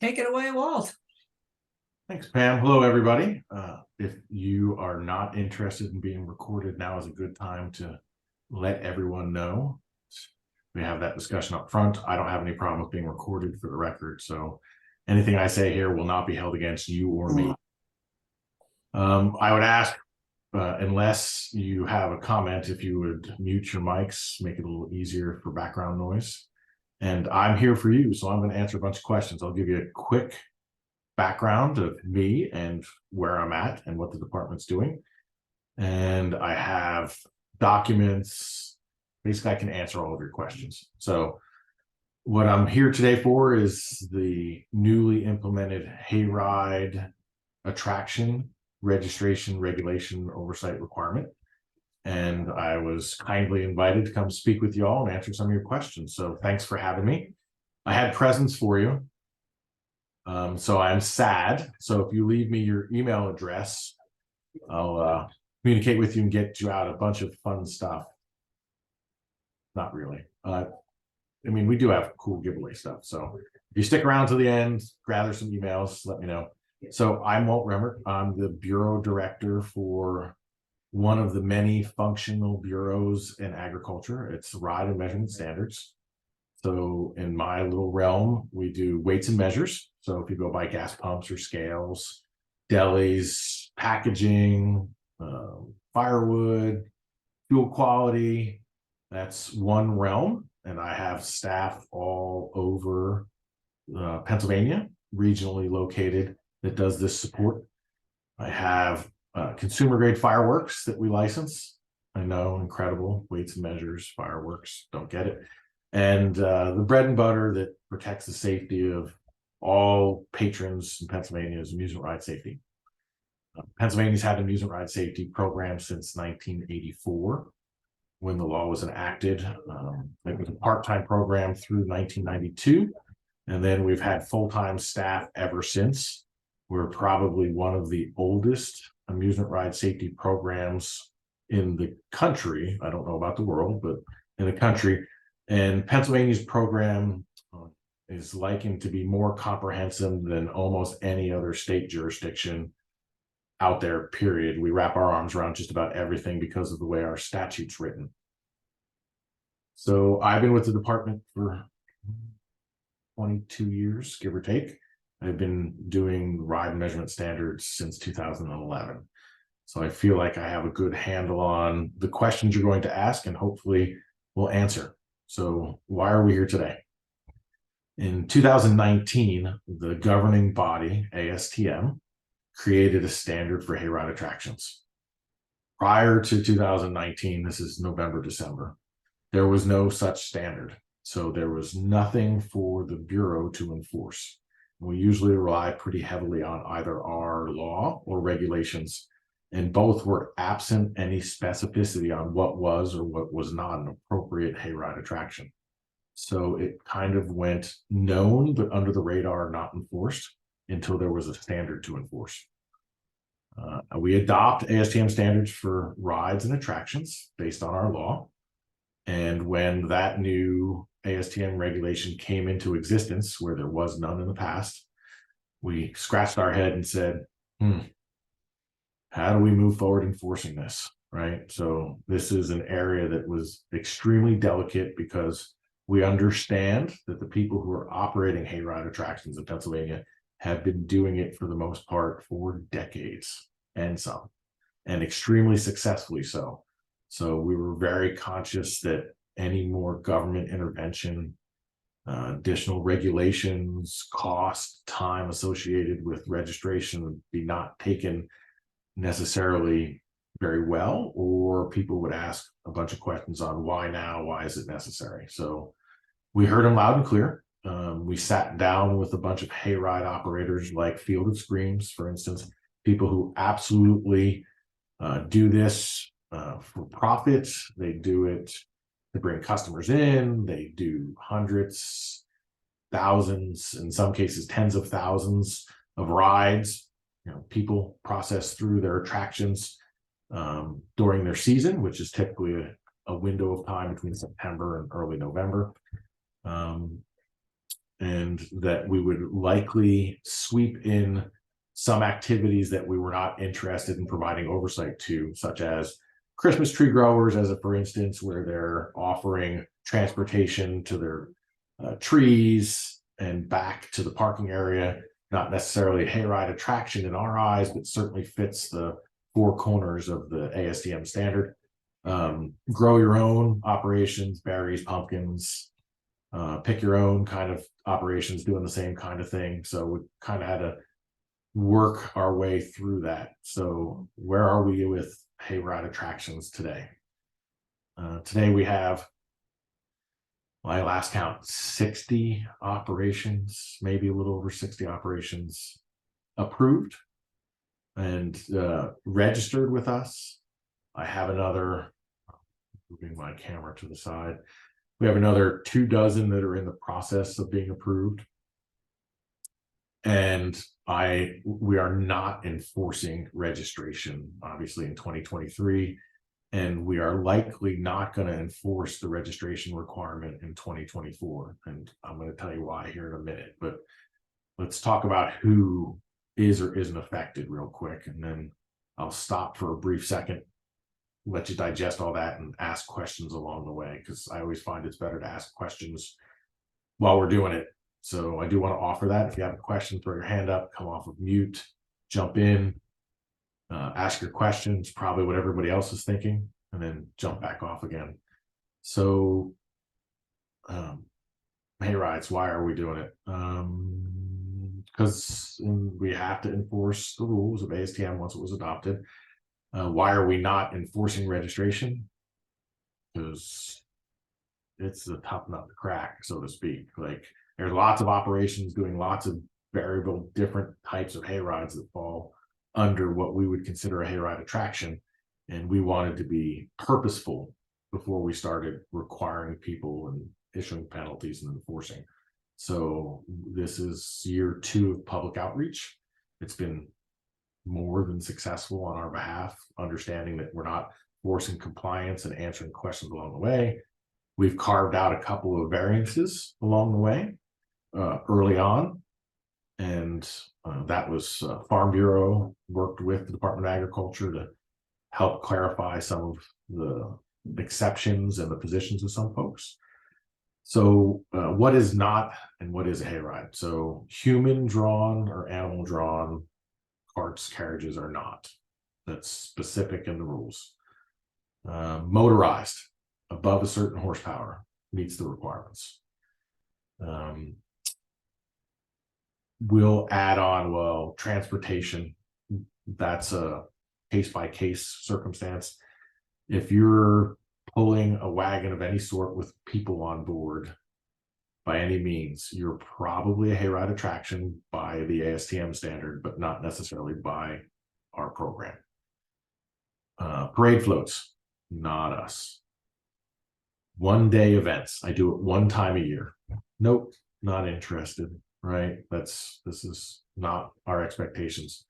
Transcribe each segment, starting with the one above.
Take it away, Walt. Thanks, Pam. Hello, everybody. If you are not interested in being recorded, now is a good time to let everyone know. We have that discussion up front. I don't have any problem with being recorded for the record, so anything I say here will not be held against you or me. I would ask, unless you have a comment, if you would mute your mics, make it a little easier for background noise. And I'm here for you, so I'm going to answer a bunch of questions. I'll give you a quick background of me and where I'm at and what the department's doing. And I have documents. Basically, I can answer all of your questions. So what I'm here today for is the newly implemented Hayride attraction registration regulation oversight requirement. And I was kindly invited to come speak with you all and answer some of your questions. So thanks for having me. I had presents for you. So I'm sad. So if you leave me your email address, I'll communicate with you and get you out a bunch of fun stuff. Not really. I mean, we do have cool giveaway stuff. So if you stick around to the end, gather some emails, let me know. So I'm Walt Remmert. I'm the Bureau Director for one of the many functional bureaus in agriculture. It's Ride and Measurement Standards. So in my little realm, we do weights and measures. So if you go by gas pumps or scales, delis, packaging, firewood, fuel quality, that's one realm. And I have staff all over Pennsylvania, regionally located, that does this support. I have consumer grade fireworks that we license. I know, incredible, weights and measures, fireworks, don't get it. And the bread and butter that protects the safety of all patrons in Pennsylvania is amusement ride safety. Pennsylvania's had an amusement ride safety program since 1984, when the law was enacted. It was a part-time program through 1992, and then we've had full-time staff ever since. We're probably one of the oldest amusement ride safety programs in the country. I don't know about the world, but in the country. And Pennsylvania's program is likened to be more comprehensive than almost any other state jurisdiction out there, period. We wrap our arms around just about everything because of the way our statute's written. So I've been with the department for 22 years, give or take. I've been doing ride measurement standards since 2011. So I feel like I have a good handle on the questions you're going to ask, and hopefully we'll answer. So why are we here today? In 2019, the governing body, ASTM, created a standard for hayride attractions. Prior to 2019, this is November, December, there was no such standard. So there was nothing for the Bureau to enforce. We usually rely pretty heavily on either our law or regulations, and both were absent any specificity on what was or what was not an appropriate hayride attraction. So it kind of went known, but under the radar, not enforced until there was a standard to enforce. We adopt ASTM standards for rides and attractions based on our law. And when that new ASTM regulation came into existence, where there was none in the past, we scratched our head and said, how do we move forward enforcing this, right? So this is an area that was extremely delicate because we understand that the people who are operating hayride attractions in Pennsylvania have been doing it for the most part for decades and some, and extremely successfully so. So we were very conscious that any more government intervention, additional regulations, cost, time associated with registration would be not taken necessarily very well, or people would ask a bunch of questions on why now, why is it necessary? So we heard them loud and clear. We sat down with a bunch of hayride operators like Field and Screams, for instance, people who absolutely do this for profit. They do it to bring customers in. They do hundreds, thousands, in some cases tens of thousands of rides. People process through their attractions during their season, which is typically a window of time between September and early November. and that we would likely sweep in some activities that we were not interested in providing oversight to, such as Christmas tree growers, as a for instance, where they're offering transportation to their trees and back to the parking area. Not necessarily a hayride attraction in our eyes, but certainly fits the four corners of the ASTM standard. Grow your own operations, berries, pumpkins, pick your own kind of operations, doing the same kind of thing. So we kind of had to work our way through that. So where are we with hayride attractions today? Today we have, my last count, 60 operations, maybe a little over 60 operations approved and registered with us. I have another, moving my camera to the side, we have another 24 that are in the process of being approved. And we are not enforcing registration, obviously, in 2023. And we are likely not going to enforce the registration requirement in 2024. And I'm going to tell you why here in a minute. But let's talk about who is or isn't affected real quick. And then I'll stop for a brief second, let you digest all that and ask questions along the way, because I always find it's better to ask questions while we're doing it. So I do want to offer that. If you have a question, throw your hand up, come off of mute, jump in, ask your questions, probably what everybody else is thinking, and then jump back off again. So hayrides, why are we doing it? Because we have to enforce the rules of ASTM once it was adopted. Why are we not enforcing registration? Because it's a tough nut to crack, so to speak. Like, there's lots of operations doing lots of variable different types of hayrides that fall under what we would consider a hayride attraction. And we wanted to be purposeful before we started requiring people and issuing penalties and enforcing. So this is year 2 of public outreach. It's been more than successful on our behalf, understanding that we're not forcing compliance and answering questions along the way. We've carved out a couple of variances along the way early on. And that was Farm Bureau worked with the Department of Agriculture to help clarify some of the exceptions and the positions of some folks. So what is not and what is a hayride? So human drawn or animal drawn carts, carriages are not. That's specific in the rules. Motorized above a certain horsepower meets the requirements. We'll add on, well, transportation, that's a case-by-case circumstance. If you're pulling a wagon of any sort with people on board, by any means, you're probably a hayride attraction by the ASTM standard, but not necessarily by our program. Parade floats, not us. One-day events, I do it one time a year. Nope, not interested. Right, this is not our expectations.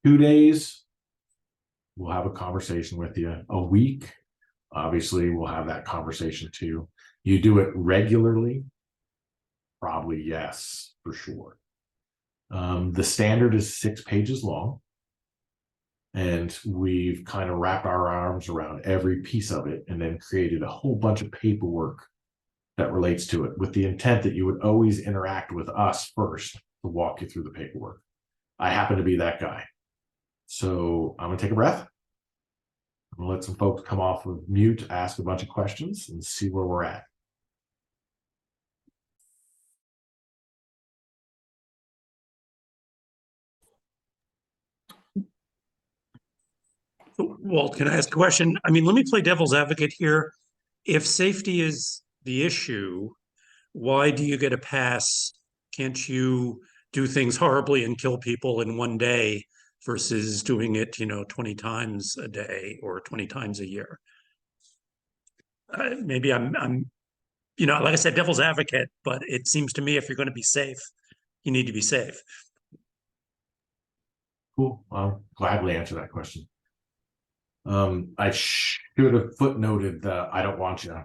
2 days, we'll have a conversation with you. A week, obviously we'll have that conversation too. You do it regularly, probably yes, for sure. The standard is 6 pages long, and we've kind of wrapped our arms around every piece of it and then created a whole bunch of paperwork that relates to it, with the intent that you would always interact with us first to walk you through the paperwork. I happen to be that guy. So I'm gonna take a breath. I'm gonna let some folks come off of mute, ask a bunch of questions, and see where we're at. Walt, can I ask a question? I mean, let me play devil's advocate here. If safety is the issue, why do you get a pass? Can't you do things horribly and kill people in one day versus doing it, 20 times a day or 20 times a year? Maybe I'm, like I said, devil's advocate, but it seems to me if you're going to be safe, you need to be safe. Cool. I'll gladly answer that question. I should have footnoted that I don't want you,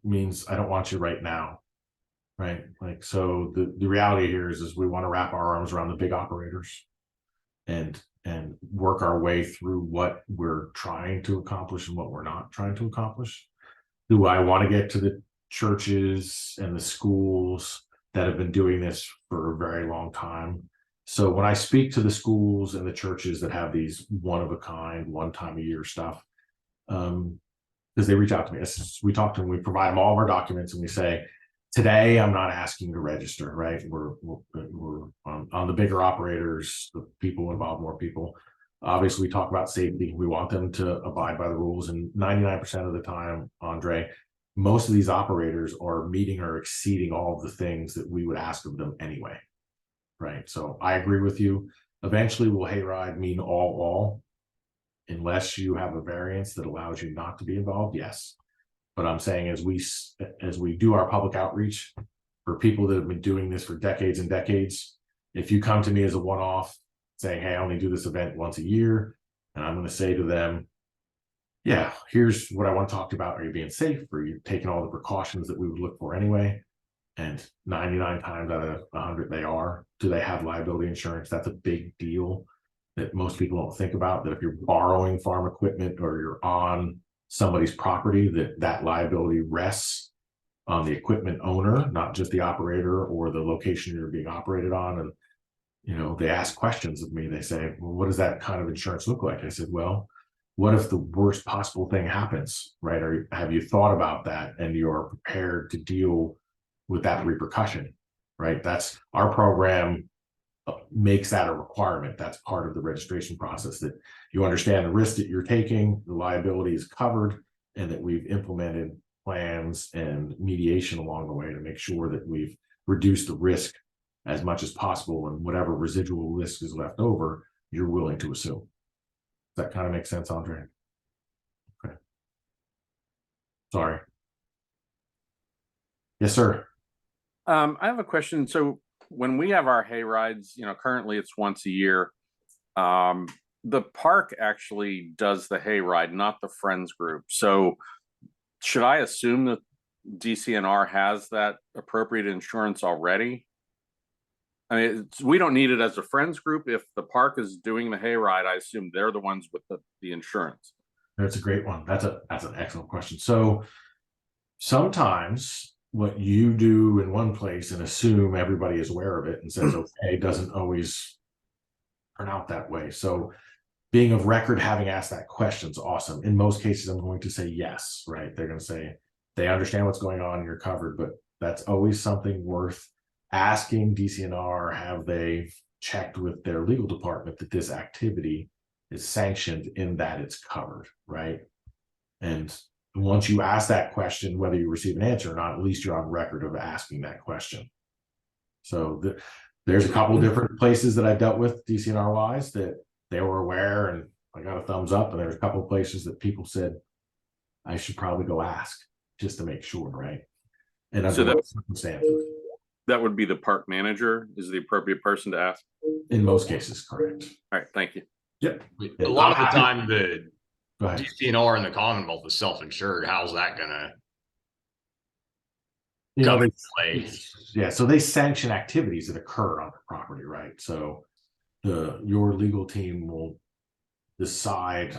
means I don't want you right now. right? Like, so the reality here is we want to wrap our arms around the big operators and work our way through what we're trying to accomplish and what we're not trying to accomplish. Do I want to get to the churches and the schools that have been doing this for a very long time? So when I speak to the schools and the churches that have these one of a kind, one time a year stuff, because they reach out to me, we talk to them, we provide them all of our documents, and we say, today I'm not asking to register, right? We're on the bigger operators, the people involved, more people. Obviously, we talk about safety. We want them to abide by the rules, and 99% of the time, Andre, most of these operators are meeting or exceeding all of the things that we would ask of them anyway, right? So I agree with you. Eventually, will hayride mean all, unless you have a variance that allows you not to be involved? Yes. But I'm saying as we do our public outreach for people that have been doing this for decades and decades, if you come to me as a one-off saying, hey, I only do this event once a year, and I'm going to say to them, yeah, here's what I want to talk about. Are you being safe? Are you taking all the precautions that we would look for anyway? And 99 times out of 100, they are. Do they have liability insurance? That's a big deal that most people don't think about, that if you're borrowing farm equipment or you're on somebody's property, that liability rests on the equipment owner, not just the operator or the location you're being operated on. And, you know, they ask questions of me. They say, well, what does that kind of insurance look like? I said, well, what if the worst possible thing happens, right? Or have you thought about that and you're prepared to deal with that repercussion, right? That's our program makes that a requirement. That's part of the registration process, that you understand the risk that you're taking, the liability is covered, and that we've implemented plans and mediation along the way to make sure that we've reduced the risk as much as possible, and whatever residual risk is left over, you're willing to assume. Does that kind of make sense, Andre? Okay. Sorry. Yes, sir. I have a question. So when we have our hay rides, currently it's once a year. The park actually does the hay ride, not the friends group. So should I assume that DCNR has that appropriate insurance already? I mean, we don't need it as a friends group. If the park is doing the hay ride, I assume they're the ones with the insurance. That's a great one. That's an excellent question. So sometimes what you do in one place and assume everybody is aware of it and says, okay, doesn't always turn out that way. So being of record, having asked that question is awesome. In most cases, I'm going to say yes, right? They're going to say they understand what's going on, you're covered, but that's always something worth asking DCNR. Have they checked with their legal department that this activity is sanctioned in that it's covered, right? And once you ask that question, whether you receive an answer or not, at least you're on record of asking that question. So there's a couple of different places that I've dealt with DCNR wise that they were aware, and I got a thumbs up. And there's a couple of places that people said I should probably go ask just to make sure, right? And under what circumstances. That would be the park manager is the appropriate person to ask. In most cases, correct. All right, thank you. Yep. A lot of the time, the Go ahead. DCNR and the Commonwealth is self-insured. How's that gonna Yeah, so they sanction activities that occur on the property, right? So your legal team will decide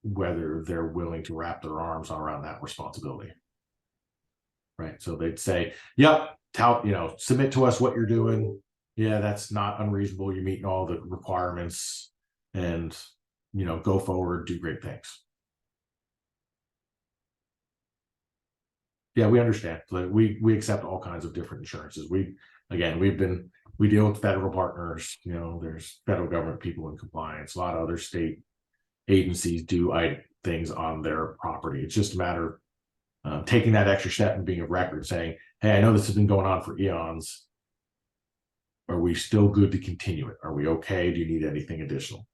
whether they're willing to wrap their arms around that responsibility, right? So they'd say, yep, submit to us what you're doing. Yeah, that's not unreasonable. You're meeting all the requirements, and go forward, do great things. Yeah, we understand. Like we accept all kinds of different insurances. We deal with federal partners. There's federal government people in compliance. A lot of other state agencies do things on their property. It's just a matter of taking that extra step and being of record, saying, hey, I know this has been going on for eons. Are we still good to continue it? Are we okay? Do you need anything additional?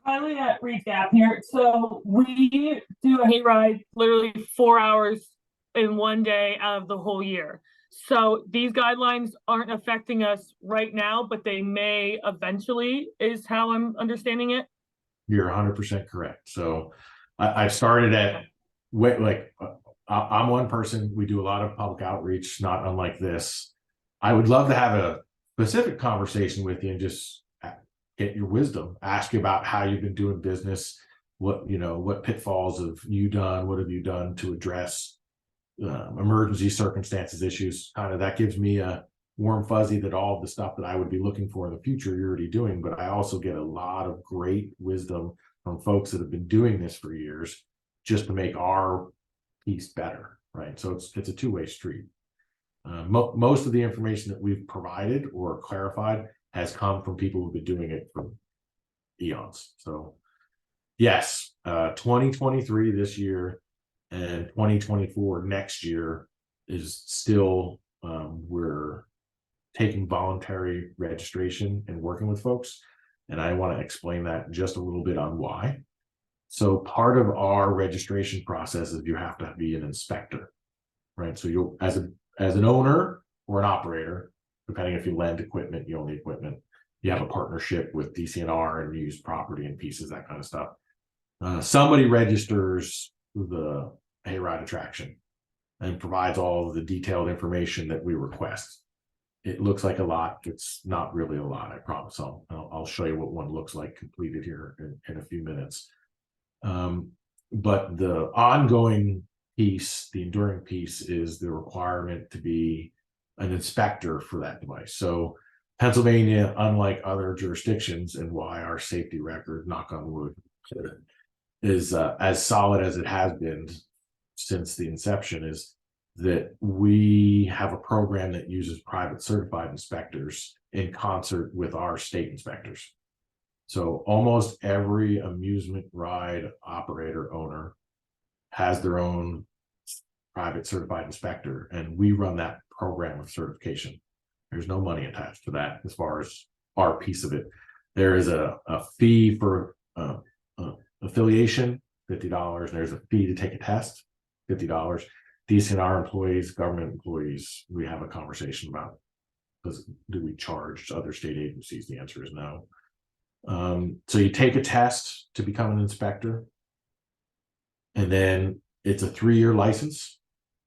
Finally, at recap here. So we do a hayride literally 4 hours in one day out of the whole year. So these guidelines aren't affecting us right now, but they may eventually, is how I'm understanding it. You're 100% correct. So I've started at I'm one person. We do a lot of public outreach, not unlike this. I would love to have a specific conversation with you and just get your wisdom, ask you about how you've been doing business, what pitfalls have you done, what have you done to address emergency circumstances, issues. Kind of that gives me a warm fuzzy that all of the stuff that I would be looking for in the future you're already doing. But I also get a lot of great wisdom from folks that have been doing this for years, just to make our piece better, right? So it's a two-way street. Most of the information that we've provided or clarified has come from people who've been doing it for eons. So yes, 2023 this year and 2024 next year is still, we're taking voluntary registration and working with folks. And I want to explain that just a little bit on why. So part of our registration process is you have to be an inspector, right? So you'll, as an owner or an operator, depending if you lend equipment, you own the equipment, you have a partnership with DCNR and use property and pieces, that kind of stuff. Somebody registers the Hayride attraction and provides all of the detailed information that we request. It looks like a lot. It's not really a lot, I promise. I'll show you what one looks like completed here in a few minutes. But the ongoing piece, the enduring piece, is the requirement to be an inspector for that device. So Pennsylvania, unlike other jurisdictions, and why our safety record, knock on wood, is as solid as it has been since the inception, is that we have a program that uses private certified inspectors in concert with our state inspectors. So almost every amusement ride operator owner has their own private certified inspector, and we run that program of certification. There's no money attached to that as far as our piece of it. There is a fee for affiliation, $50, and there's a fee to take a test, $50. DCNR employees, government employees, we have a conversation about, do we charge other state agencies? The answer is no. So you take a test to become an inspector, and then it's a 3-year license.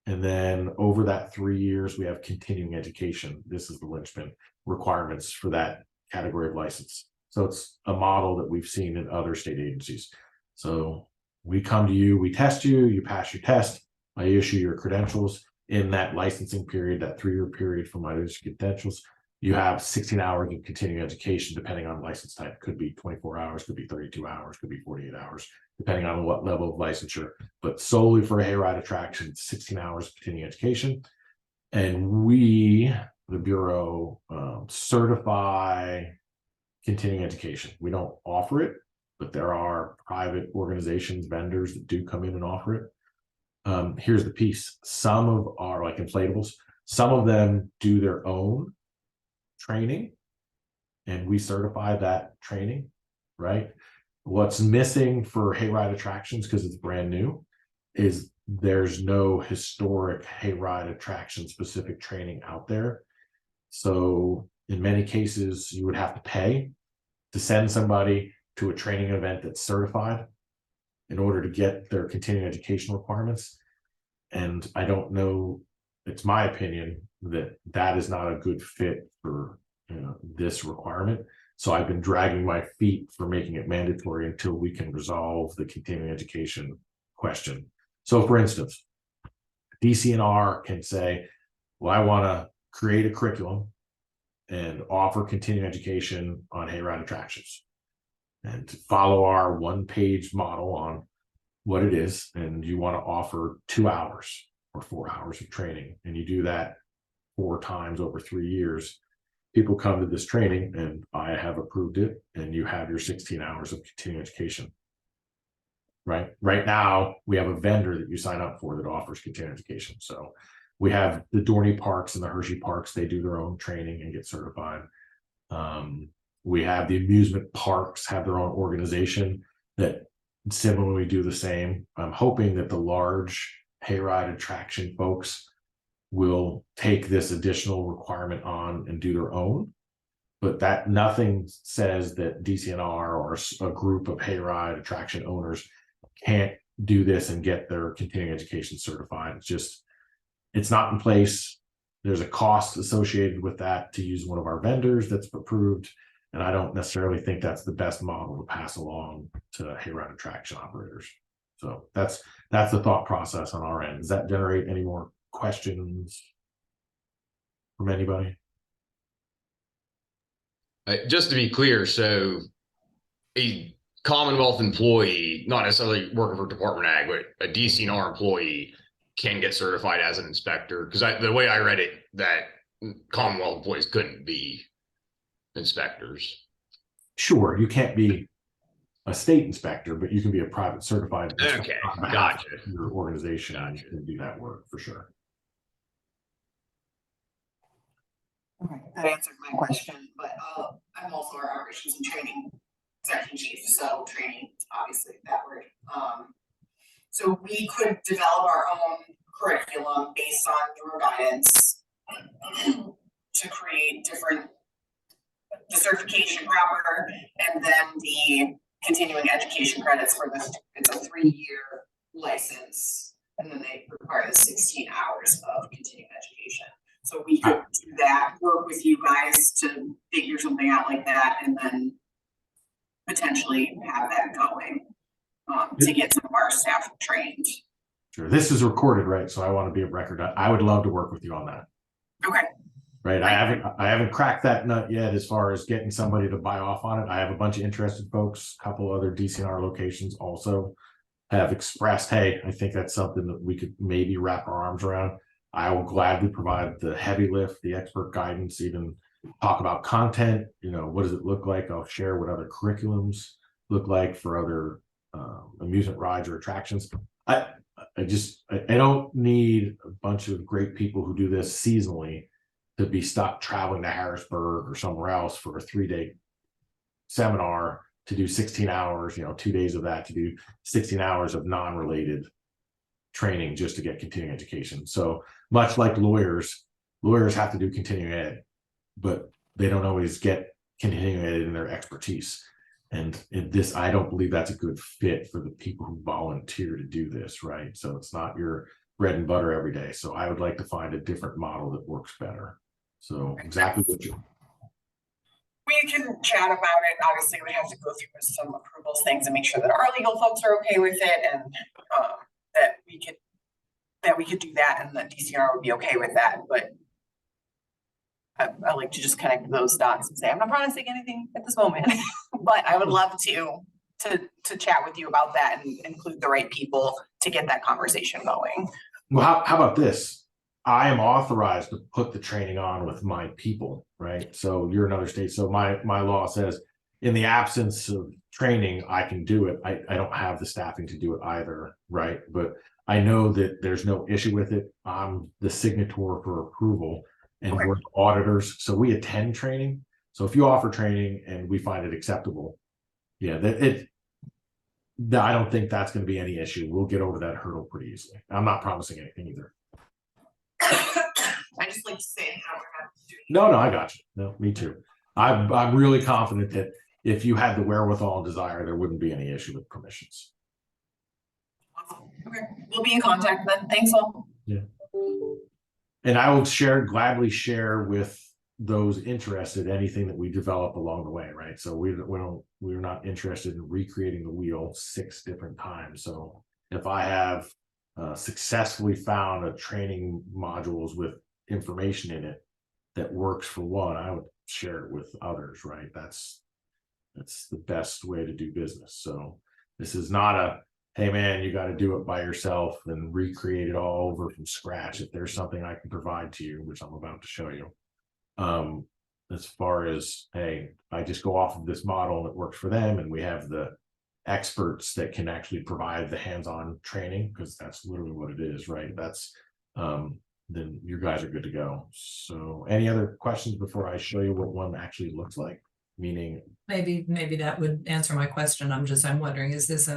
And then over that 3 years, we have continuing education. This is the linchpin requirements for that category of license. So it's a model that we've seen in other state agencies. So we come to you, we test you, you pass your test, I issue your credentials. In that licensing period, that 3-year period for my credentials, you have 16 hours of continuing education, depending on license type. Could be 24 hours, could be 32 hours, could be 48 hours, depending on what level of licensure. But solely for a Hayride attraction, 16 hours of continuing education. And we, the Bureau, certify continuing education. We don't offer it, but there are private organizations, vendors that do come in and offer it. Here's the piece. Some of our, like inflatables, some of them do their own training, and we certify that training, right? What's missing for Hayride attractions, because it's brand new, is there's no historic Hayride attraction specific training out there. So in many cases, you would have to pay to send somebody to a training event that's certified in order to get their continuing education requirements. And I don't know, it's my opinion that that is not a good fit for this requirement. So I've been dragging my feet for making it mandatory until we can resolve the continuing education question. So for instance, DCNR can say, well, I want to create a curriculum and offer continuing education on Hayride attractions and follow our 1-page model on what it is. And you want to offer 2 hours or 4 hours of training. And you do that 4 times over 3 years. People come to this training and I have approved it, and you have your 16 hours of continuing education. Right now, we have a vendor that you sign up for that offers continuing education. So we have the Dorney Parks and the Hershey Parks. They do their own training and get certified. We have the amusement parks have their own organization that similarly do the same. I'm hoping that the large Hayride attraction folks will take this additional requirement on and do their own, but that nothing says that DCNR or a group of Hayride attraction owners can't do this and get their continuing education certified. It's not in place. There's a cost associated with that to use one of our vendors that's approved. And I don't necessarily think that's the best model to pass along to hayride attraction operators. So that's the thought process on our end. Does that generate any more questions from anybody? Just to be clear, so a Commonwealth employee, not necessarily working for Department of Ag, but a DCNR employee can get certified as an inspector. Because the way I read it, that Commonwealth employees couldn't be inspectors. Sure, you can't be a state inspector, but you can be a private certified inspector Okay, on behalf gotcha. of your organization. Gotcha. And do that work for sure. Okay, that answered my question, but I'm also our operations and training section chief, so training, obviously that word. So we could develop our own curriculum based on your guidance to create the certification proper, and then the continuing education credits for this. It's a 3-year license, and then they require the 16 hours of continuing education. So we could do that, work with you guys to figure something out like that, and then potentially have that going to get some of our staff trained. Sure. This is recorded, right? So I want to be a record. I would love to work with you on that. Okay. Right. I haven't cracked that nut yet as far as getting somebody to buy off on it. I have a bunch of interested folks, a couple other DCNR locations also have expressed, hey, I think that's something that we could maybe wrap our arms around. I will gladly provide the heavy lift, the expert guidance, even talk about content. You know, what does it look like? I'll share what other curriculums look like for other amusement rides or attractions. I don't need a bunch of great people who do this seasonally to be stuck traveling to Harrisburg or somewhere else for a 3-day seminar to do 16 hours, 2 days of that to do 16 hours of non-related training just to get continuing education. So much like lawyers have to do continuing ed, but they don't always get continuing ed in their expertise. And I don't believe that's a good fit for the people who volunteer to do this, right? So it's not your bread and butter every day. So I would like to find a different model that works better. So exactly what We can chat about it. Obviously, we have to go through some approvals things and make sure that our legal folks are okay with it, and that we could do that, and that DCNR would be okay with that. But I like to just connect those dots and say I'm not promising anything at this moment, but I would love to chat with you about that and include the right people to get that conversation going. Well, how about this? I am authorized to put the training on with my people, right? So you're another state. So my law says in the absence of training, I can do it. I don't have the staffing to do it either, right? But I know that there's no issue with it. I'm the signator for approval, and Okay. we're auditors. So we attend training. So if you offer training and we find it acceptable, yeah, I don't think that's going to be any issue. We'll get over that hurdle pretty easily. I'm not promising anything either. I just like to say how we're not doing. No, I got you. No, me too. I'm really confident that if you had the wherewithal and desire, there wouldn't be any issue with permissions. Awesome. Okay, we'll be in contact then. Thanks all. Yeah. And I will gladly share with those interested anything that we develop along the way, right? So we're not interested in recreating the wheel 6 different times. So if I have successfully found a training modules with information in it that works for one, I would share it with others, right? That's the best way to do business. So this is not a, hey man, you got to do it by yourself and recreate it all over from scratch. If there's something I can provide to you, which I'm about to show you, as far as, hey, I just go off of this model and it works for them, and we have the experts that can actually provide the hands-on training, because that's literally what it is, right? That's then you guys are good to go. So any other questions before I show you what one actually looks like? Meaning maybe that would answer my question. I'm wondering, is this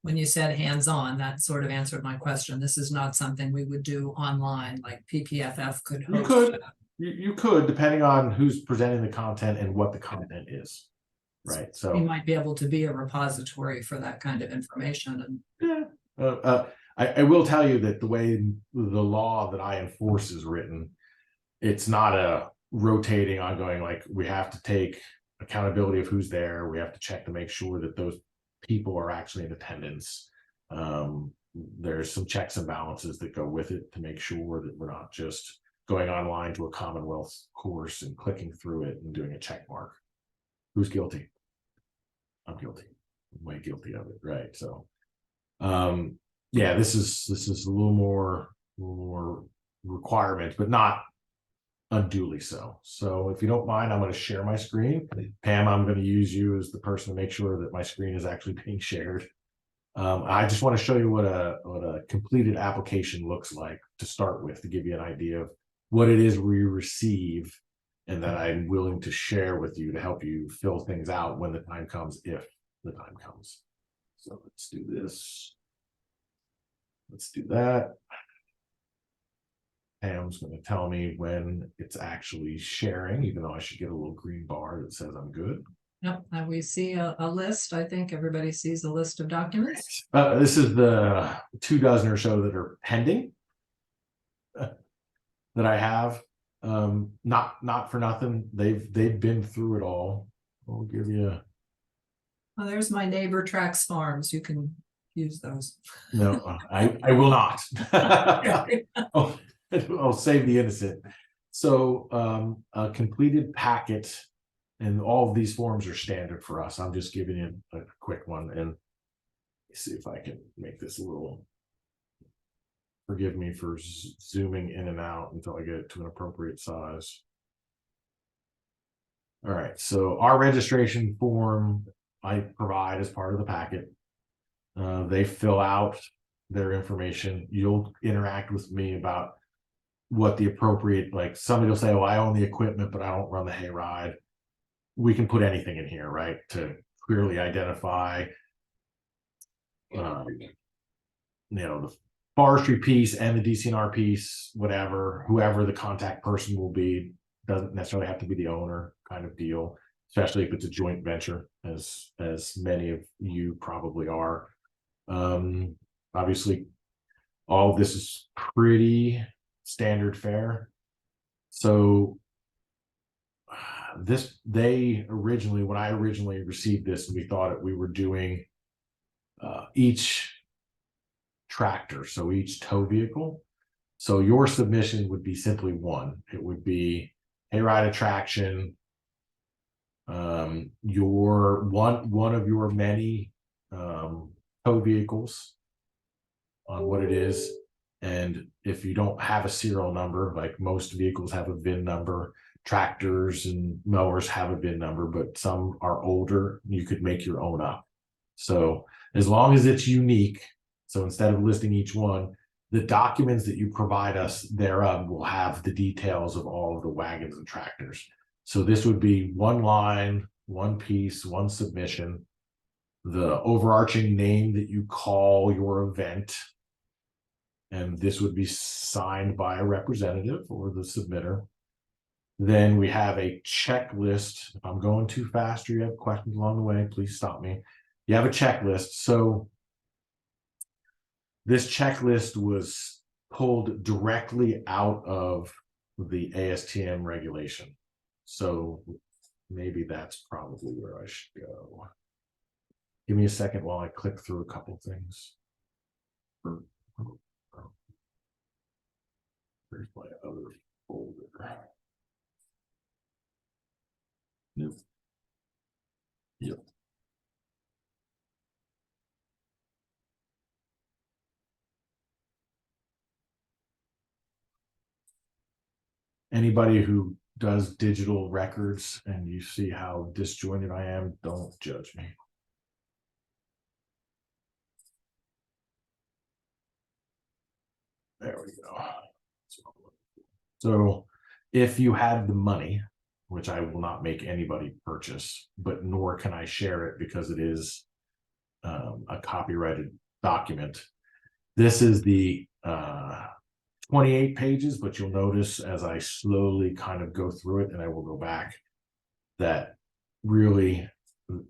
when you said hands-on, that sort of answered my question. This is not something we would do online, like PPFF could host. You could, depending on who's presenting the content and what the content is, right? So you might be able to be a repository for that kind of information. And I will tell you that the way the law that I enforce is written, it's not a rotating ongoing, like we have to take accountability of who's there. We have to check to make sure that those people are actually in attendance. There's some checks and balances that go with it to make sure that we're not just going online to a Commonwealth course and clicking through it and doing a check mark. Who's guilty? I'm guilty. I'm way guilty of it, right? So yeah, this is a little more requirement, but not unduly so. So if you don't mind, I'm going to share my screen. Pam, I'm going to use you as the person to make sure that my screen is actually being shared. I just want to show you what a completed application looks like to start with, to give you an idea of what it is we receive and that I'm willing to share with you to help you fill things out when the time comes, if the time comes. So let's do this. Let's do that. Pam's going to tell me when it's actually sharing, even though I should get a little green bar that says I'm good. Yep, and we see a list. I think everybody sees a list of documents. This is the 24 or so that are pending that I have. Not for nothing. They've been through it all. I'll give you. Oh, there's my neighbor tracks farms. You can use those. No, I will not. I'll save the innocent. So a completed packet, and all of these forms are standard for us. I'm just giving you a quick one, and see if I can make this a little. Forgive me for zooming in and out until I get it to an appropriate size. All right, so our registration form I provide as part of the packet. They fill out their information. You'll interact with me about what the appropriate, like somebody will say, oh, I own the equipment, but I don't run the hayride. We can put anything in here, right, to clearly identify, the forestry piece and the DCNR piece, whatever, whoever the contact person will be, doesn't necessarily have to be the owner, kind of deal, especially if it's a joint venture, as many of you probably are. Obviously, all of this is pretty standard fare. So when I originally received this, and we thought we were doing each tractor, so each tow vehicle. So your submission would be simply one. It would be hayride attraction, your one of your many tow vehicles on what it is. And if you don't have a serial number, like most vehicles have a VIN number, tractors and mowers have a VIN number, but some are older, you could make your own up. So as long as it's unique, so instead of listing each one, the documents that you provide us thereof will have the details of all of the wagons and tractors. So this would be one line, one piece, one submission, the overarching name that you call your event. And this would be signed by a representative or the submitter. Then we have a checklist. If I'm going too fast or you have questions along the way, please stop me. You have a checklist. So this checklist was pulled directly out of the ASTM regulation. So maybe that's probably where I should go. Give me a second while I click through a couple things. Where's my other folder? Nope. Yep. Anybody who does digital records and you see how disjointed I am, don't judge me. There we go. So if you had the money, which I will not make anybody purchase, but nor can I share it because it is a copyrighted document. This is the 28 pages, but you'll notice as I slowly kind of go through it, and I will go back, that really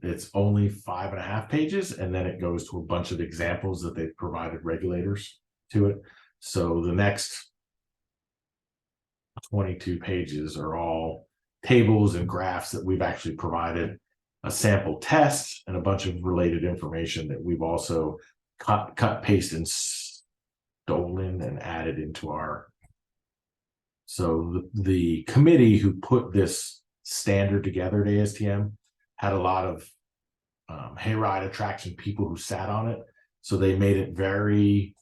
it's only 5.5 pages, and then it goes to a bunch of examples that they've provided regulators to it. So the next 22 pages are all tables and graphs that we've actually provided, a sample test, and a bunch of related information that we've also cut, paste, and stolen and added into our. So the committee who put this standard together at ASTM had a lot of Hayride attraction people who sat on it. So they made it very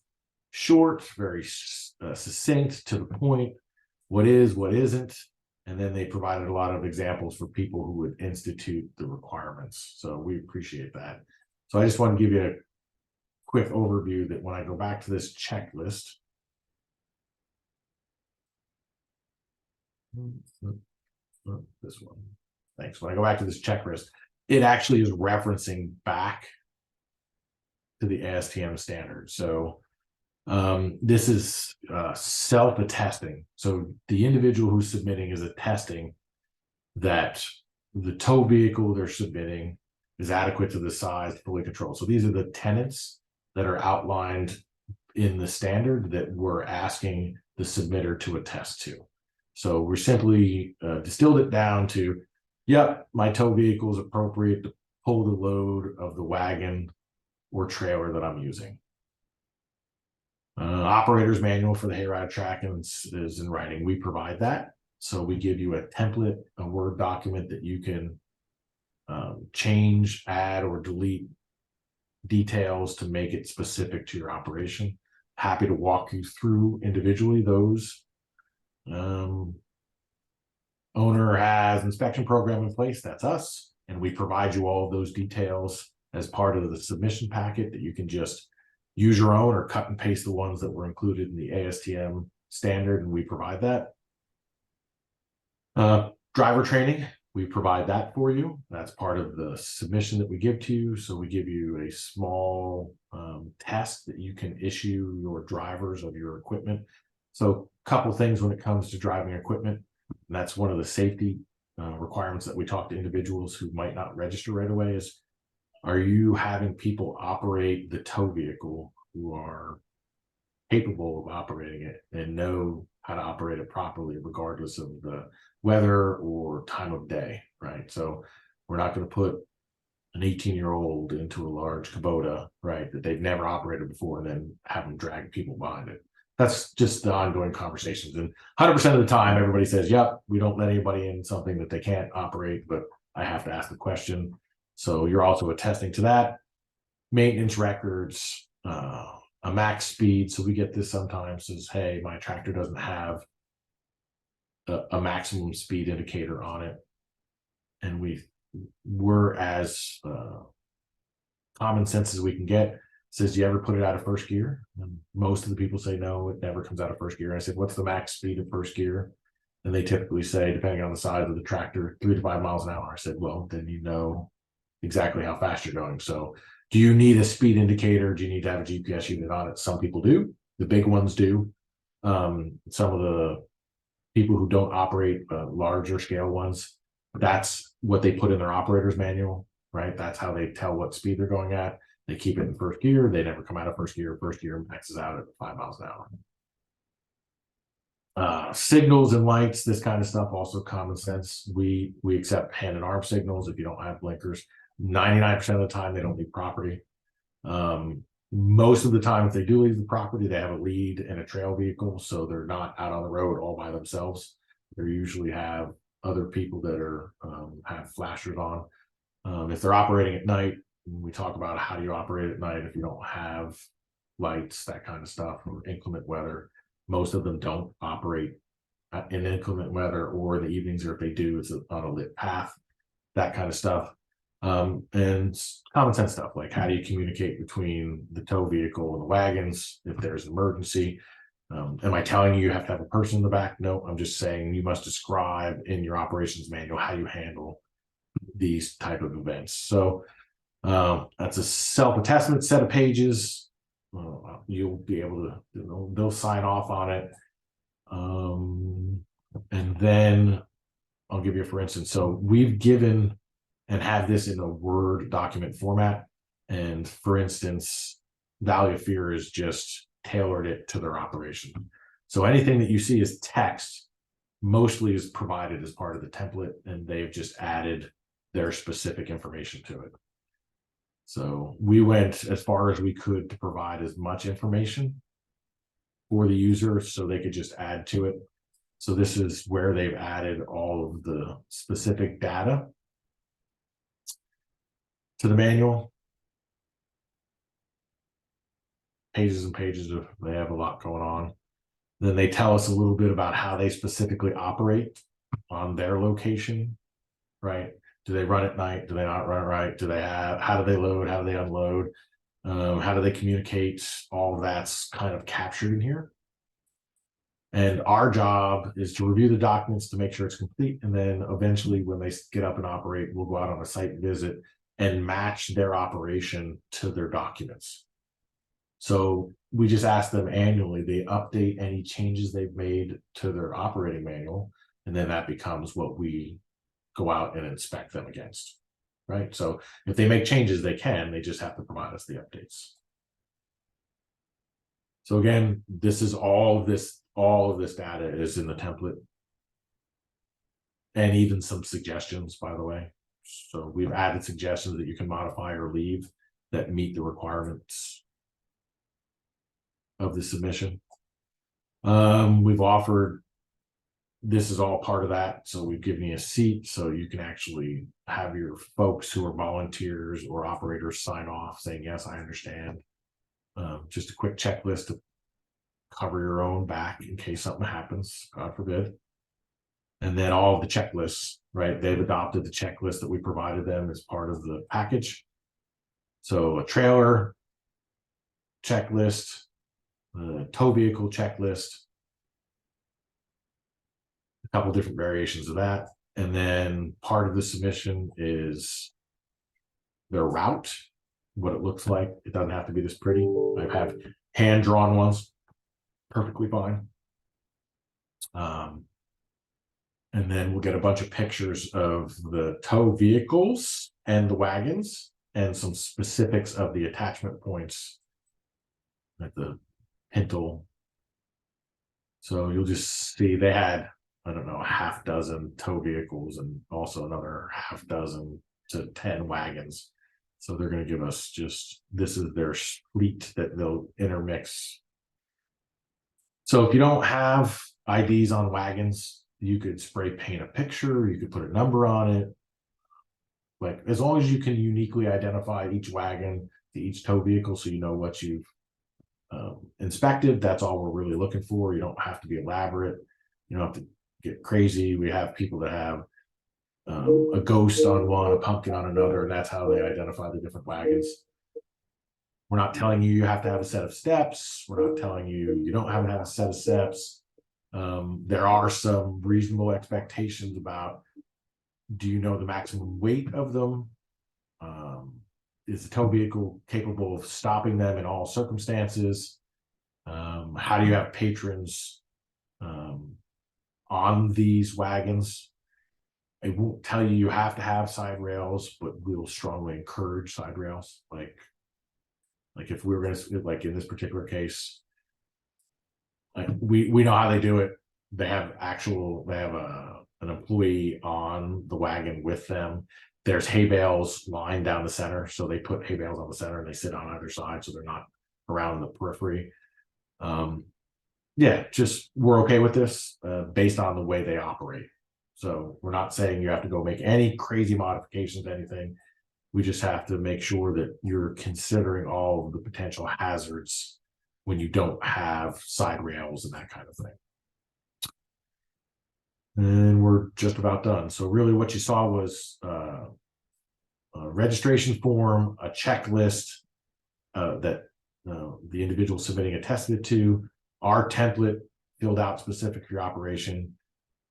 short, very succinct, to the point, what is, what isn't. And then they provided a lot of examples for people who would institute the requirements. So we appreciate that. So I just want to give you a quick overview that when I go back to this checklist, this one, thanks. When I go back to this checklist, it actually is referencing back to the ASTM standard. So this is self-attesting. So the individual who's submitting is attesting that the tow vehicle they're submitting is adequate to the size, fully controlled. So these are the tenets that are outlined in the standard that we're asking the submitter to attest to. So we're simply distilled it down to, yep, my tow vehicle is appropriate to pull the load of the wagon or trailer that I'm using. Operator's manual for the Hayride tracking is in writing. We provide that. So we give you a template, a Word document that you can change, add, or delete details to make it specific to your operation. Happy to walk you through individually those. Owner has inspection program in place, that's us, and we provide you all of those details as part of the submission packet that you can just use your own or cut and paste the ones that were included in the ASTM standard, and we provide that. Driver training, we provide that for you. That's part of the submission that we give to you. So we give you a small test that you can issue your drivers of your equipment. So a couple things when it comes to driving equipment, and that's one of the safety requirements that we talk to individuals who might not register right away is, are you having people operate the tow vehicle who are capable of operating it and know how to operate it properly, regardless of the weather or time of day, right? So we're not going to put an 18-year-old into a large Kubota, right, that they've never operated before and then have them drag people behind it. That's just the ongoing conversations. And 100% of the time, everybody says, yep, we don't let anybody in something that they can't operate, but I have to ask the question. So you're also attesting to that. Maintenance records, a max speed. So we get this sometimes says, hey, my tractor doesn't have a maximum speed indicator on it. And we're as common sense as we can get. Says, do you ever put it out of first gear? And most of the people say, no, it never comes out of first gear. I said, what's the max speed of first gear? And they typically say, depending on the size of the tractor, 3 to 5 miles an hour. I said, well, then you know exactly how fast you're going. So do you need a speed indicator? Do you need to have a GPS unit on it? Some people do. The big ones do. Some of the people who don't operate larger scale ones, that's what they put in their operator's manual, right? That's how they tell what speed they're going at. They keep it in first gear. They never come out of first gear. First gear maxes out at 5 miles an hour. Signals and lights, this kind of stuff, also common sense. We accept hand and arm signals if you don't have blinkers. 99% of the time, they don't leave property. Most of the time, if they do leave the property, they have a lead and a trail vehicle, so they're not out on the road all by themselves. They usually have other people that are have flashers on. If they're operating at night, we talk about how do you operate at night if you don't have lights, that kind of stuff, or inclement weather. Most of them don't operate in inclement weather or in the evenings, or if they do, it's on a lit path, that kind of stuff. And common sense stuff like how do you communicate between the tow vehicle and the wagons if there's an emergency. Am I telling you have to have a person in the back? No, I'm just saying you must describe in your operations manual how you handle these type of events. So that's a self-attestment set of pages. You'll be able to, they'll sign off on it. And then I'll give you, for instance, so we've given and have this in a Word document format. And for instance, Valley of Fear is just tailored it to their operation. So anything that you see as text mostly is provided as part of the template, and they've just added their specific information to it. So we went as far as we could to provide as much information for the user so they could just add to it. So this is where they've added all of the specific data to the manual. Pages and pages of, they have a lot going on. Then they tell us a little bit about how they specifically operate on their location, right? Do they run at night? Do they not run at night? Do they have, how do they load? How do they unload? How do they communicate? All of that's kind of captured in here. And our job is to review the documents to make sure it's complete. And then eventually when they get up and operate, we'll go out on a site visit and match their operation to their documents. So we just ask them annually, they update any changes they've made to their operating manual. And then that becomes what we go out and inspect them against, right? So if they make changes, they just have to provide us the updates. So again, this is all of this data is in the template. And even some suggestions, by the way. So we've added suggestions that you can modify or leave that meet the requirements of the submission. We've offered, this is all part of that. So we've given you a seat so you can actually have your folks who are volunteers or operators sign off saying, yes, I understand. Just a quick checklist to cover your own back in case something happens, God forbid. And then all of the checklists, right? They've adopted the checklist that we provided them as part of the package. So a trailer checklist, the tow vehicle checklist, a couple different variations of that. And then part of the submission is their route, what it looks like. It doesn't have to be this pretty. I have hand-drawn ones, perfectly fine. And then we'll get a bunch of pictures of the tow vehicles and the wagons and some specifics of the attachment points at the pintle. So you'll just see they had, I don't know, a half dozen tow vehicles and also another half dozen to 10 wagons. So they're going to give us just, this is their fleet that they'll intermix. So if you don't have IDs on wagons, you could spray paint a picture, you could put a number on it. Like, as long as you can uniquely identify each wagon to each tow vehicle so you know what you've inspected, that's all we're really looking for. You don't have to be elaborate. You don't have to get crazy. We have people that have a ghost on one, a pumpkin on another, and that's how they identify the different wagons. We're not telling you have to have a set of steps. We're not telling you you don't have to have a set of steps. There are some reasonable expectations about, do you know the maximum weight of them? Is the tow vehicle capable of stopping them in all circumstances? How do you have patrons on these wagons? I won't tell you have to have side rails, but we'll strongly encourage side rails. Like if we were going to, like in this particular case, like we know how they do it. They have an employee on the wagon with them. There's hay bales lined down the center, so they put hay bales on the center and they sit on either side, so they're not around the periphery. Yeah, just we're okay with this based on the way they operate. So we're not saying you have to go make any crazy modifications to anything. We just have to make sure that you're considering all of the potential hazards when you don't have side rails and that kind of thing. And we're just about done. So really what you saw was a registration form, a checklist that the individual submitting attested to, our template filled out specific for your operation,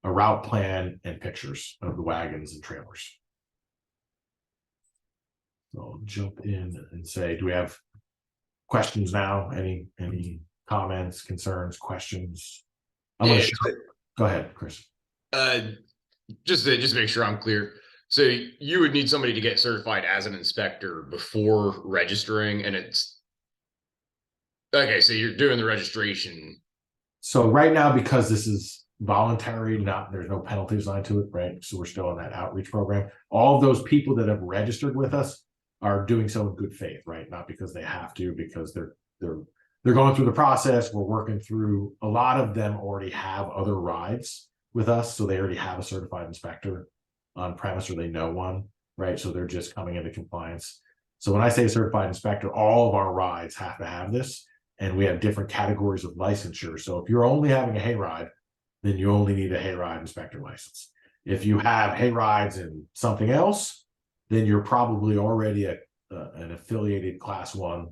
a route plan, and pictures of the wagons and trailers. So I'll jump in and say, do we have questions now? Any comments, concerns, questions? Go ahead, Chris. Just to make sure I'm clear. So you would need somebody to get certified as an inspector before registering, and it's okay. So you're doing the registration. So right now, because this is voluntary, there's no penalty assigned to it, right? So we're still in that outreach program. All of those people that have registered with us are doing so in good faith, right? Not because they have to, because they're going through the process. We're working through. A lot of them already have other rides with us, so they already have a certified inspector on premise, or they know one, right? So they're just coming into compliance. So when I say certified inspector, all of our rides have to have this, and we have different categories of licensure. So if you're only having a hayride, then you only need a hayride inspector license. If you have hayrides and something else, then you're probably already an affiliated class 1.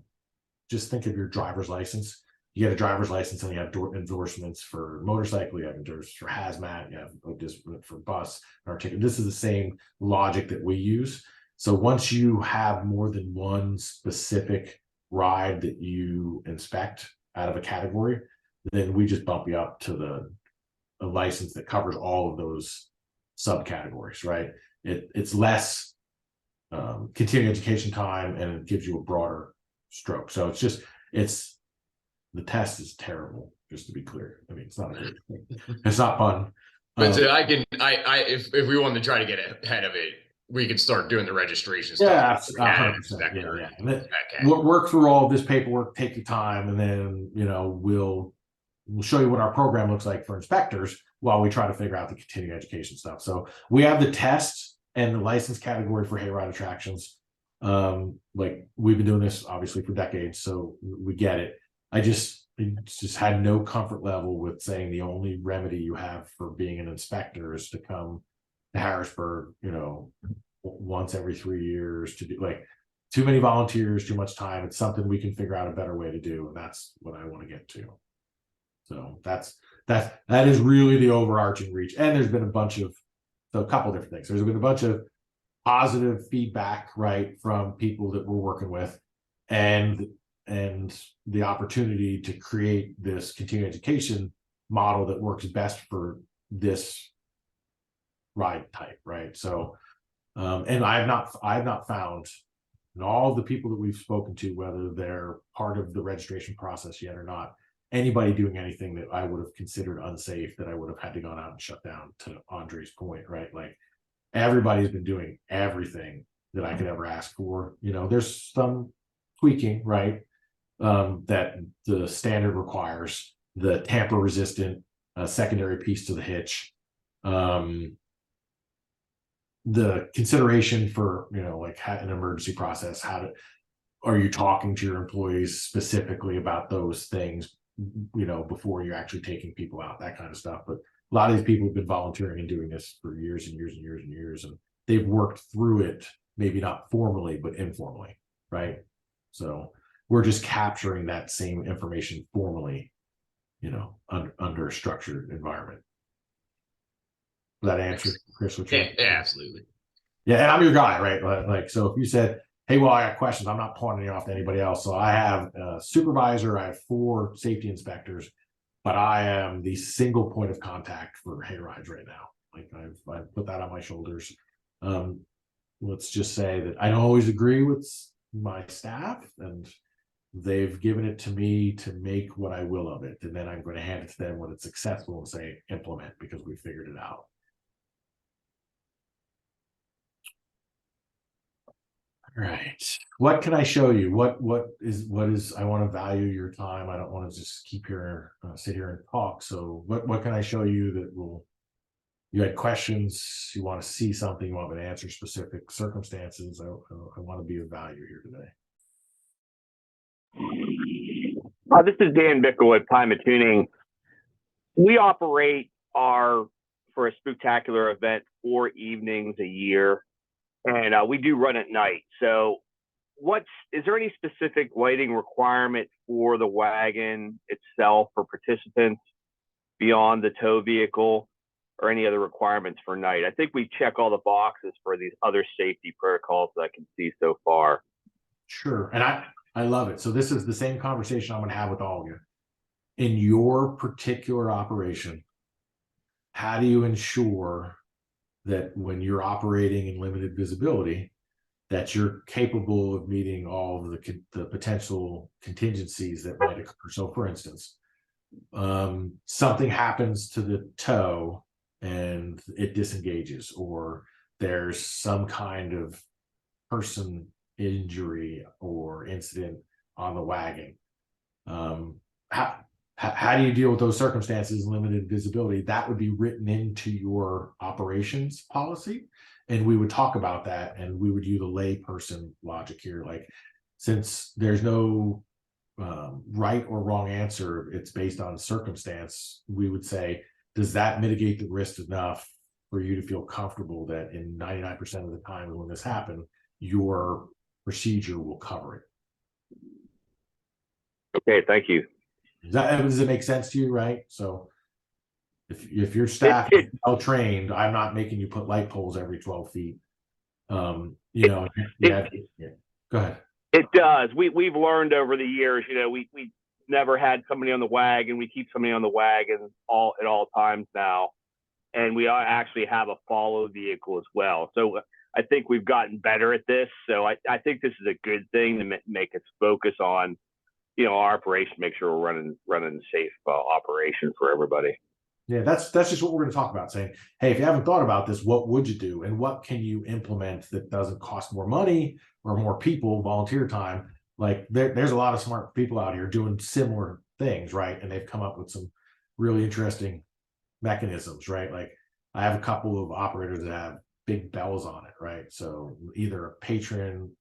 Just think of your driver's license. You get a driver's license and you have endorsements for motorcycle, you have endorsements for hazmat, you have endorsement for bus or ticket. This is the same logic that we use. So once you have more than one specific ride that you inspect out of a category, then we just bump you up to a license that covers all of those subcategories, right? It's less continuing education time, and it gives you a broader stroke. So the test is terrible, just to be clear. I mean, it's not a good thing. It's not fun. But so if we wanted to try to get ahead of it, we could start doing the registration Yeah, stuff. 100%. Yeah. And then work through all of this paperwork, take your time, and then we'll show you what our program looks like for inspectors while we try to figure out the continuing education stuff. So we have the test and the license category for hayride attractions. Like we've been doing this obviously for decades, so we get it. I just had no comfort level with saying the only remedy you have for being an inspector is to come to Harrisburg, once every 3 years to do, like, too many volunteers, too much time. It's something we can figure out a better way to do, and that's what I want to get to. So that is really the overarching reach. And there's been a couple different things. There's been a bunch of positive feedback, right, from people that we're working with, and the opportunity to create this continuing education model that works best for this ride type, right? So and I have not found in all the people that we've spoken to, whether they're part of the registration process yet or not, anybody doing anything that I would have considered unsafe, that I would have had to go out and shut down, to Andre's point, right? Like, everybody's been doing everything that I could ever ask for. There's some tweaking, right? That the standard requires, the tamper resistant secondary piece to the hitch, the consideration for, like an emergency process, are you talking to your employees specifically about those things, before you're actually taking people out, that kind of stuff. But a lot of these people have been volunteering and doing this for years and years and years and years, and they've worked through it, maybe not formally, but informally, right? So we're just capturing that same information formally, under a structured environment. Does that answer, Chris? Yeah, absolutely. Yeah, and I'm your guy, right? Like, so if you said, hey, well, I got questions, I'm not pointing you off to anybody else. So I have a supervisor, I have 4 safety inspectors, but I am the single point of contact for hayrides right now. Like, I've put that on my shoulders. Let's just say that I don't always agree with my staff, and they've given it to me to make what I will of it. And then I'm going to hand it to them when it's successful and say, implement, because we figured it out. All right. What can I show you? What is, I want to value your time. I don't want to just keep here, sit here and talk. So what can I show you that you had questions, you want to see something, you want me to answer specific circumstances. I want to be of value here today. This is Dan Bickle with Time of Tuning. We operate for a spectacular event 4 evenings a year, and we do run at night. So is there any specific lighting requirement for the wagon itself for participants beyond the tow vehicle, or any other requirements for night? I think we check all the boxes for these other safety protocols that I can see so far. Sure. And I love it. So this is the same conversation I'm going to have with all of you. In your particular operation, how do you ensure that when you're operating in limited visibility, that you're capable of meeting all of the potential contingencies that might occur. So for instance, something happens to the tow and it disengages, or there's some kind of person injury or incident on the wagon. How do you deal with those circumstances, limited visibility? That would be written into your operations policy. And we would talk about that, and we would use the layperson logic here. Like, since there's no right or wrong answer, it's based on circumstance, we would say, does that mitigate the risk enough for you to feel comfortable that in 99% of the time when this happened, your procedure will cover it? Okay, thank you. Does it make sense to you, right? So if your staff is well trained, I'm not making you put light poles every 12 feet. You know, yeah. Go ahead. It does. We've learned over the years, you know, we never had somebody on the wagon. We keep somebody on the wagon at all times now. And we actually have a follow vehicle as well. So I think we've gotten better at this. So I think this is a good thing to make us focus on, you know, our operation, make sure we're running safe operation for everybody. Yeah, that's just what we're going to talk about, saying, hey, if you haven't thought about this, what would you do? And what can you implement that doesn't cost more money or more people, volunteer time? Like there's a lot of smart people out here doing similar things, right? And they've come up with some really interesting mechanisms, right? Like I have a couple of operators that have big bells on it, right? So either a patron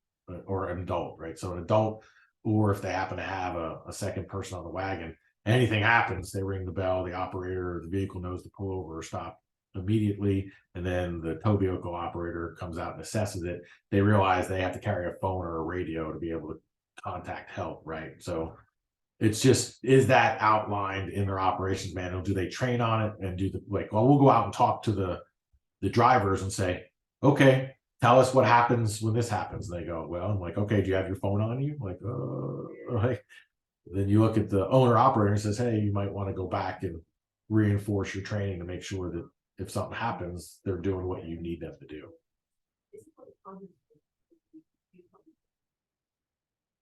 or an adult, right? So an adult, or if they happen to have a second person on the wagon, anything happens, they ring the bell, the operator or the vehicle knows to pull over or stop immediately, and then the tow vehicle operator comes out and assesses it. They realize they have to carry a phone or a radio to be able to contact help, right? So it's just, is that outlined in their operations manual? Do they train on it and do the, like, well, we'll go out and talk to the drivers and say, okay, tell us what happens when this happens. And they go, well, I'm like, okay, do you have your phone on you? Like, like, then you look at the owner operator and says, hey, you might want to go back and reinforce your training to make sure that if something happens, they're doing what you need them to do.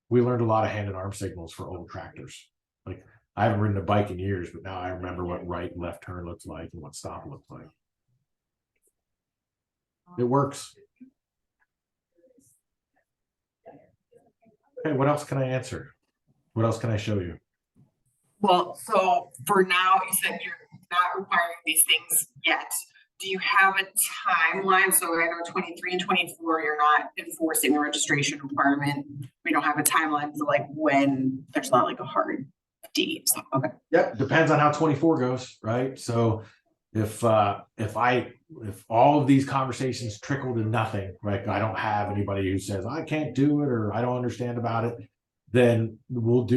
We learned a lot of hand and arm signals for old tractors. Like, I haven't ridden a bike in years, but now I remember what right and left turn looks like and what stop looks like. It works. Okay, what else can I answer? What else can I show you? Well, so for now, you said you're not requiring these things yet. Do you have a timeline? So I know 23 and 24, you're not enforcing the registration requirement. We don't have a timeline for like when there's not like a hard date. So, okay. Yep, depends on how 24 goes, right? So if all of these conversations trickle to nothing, right? I don't have anybody who says I can't do it or I don't understand about it. Then we'll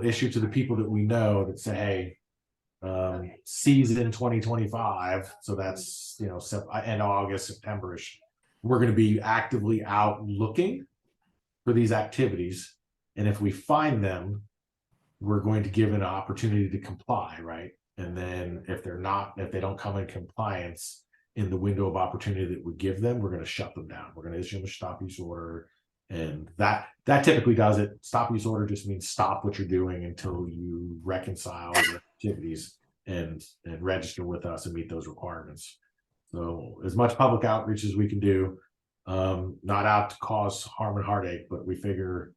issue to the people that we know that say, hey, season 2025. So that's, you know, end of August, September-ish. We're going to be actively out looking for these activities. And if we find them, we're going to give an opportunity to comply, right? And then if they don't come in compliance in the window of opportunity that we give them, we're going to shut them down. We're going to issue them a stop use order. And that typically does it. Stop use order just means stop what you're doing until you reconcile your activities and register with us and meet those requirements. So as much public outreach as we can do, not out to cause harm and heartache, but we figure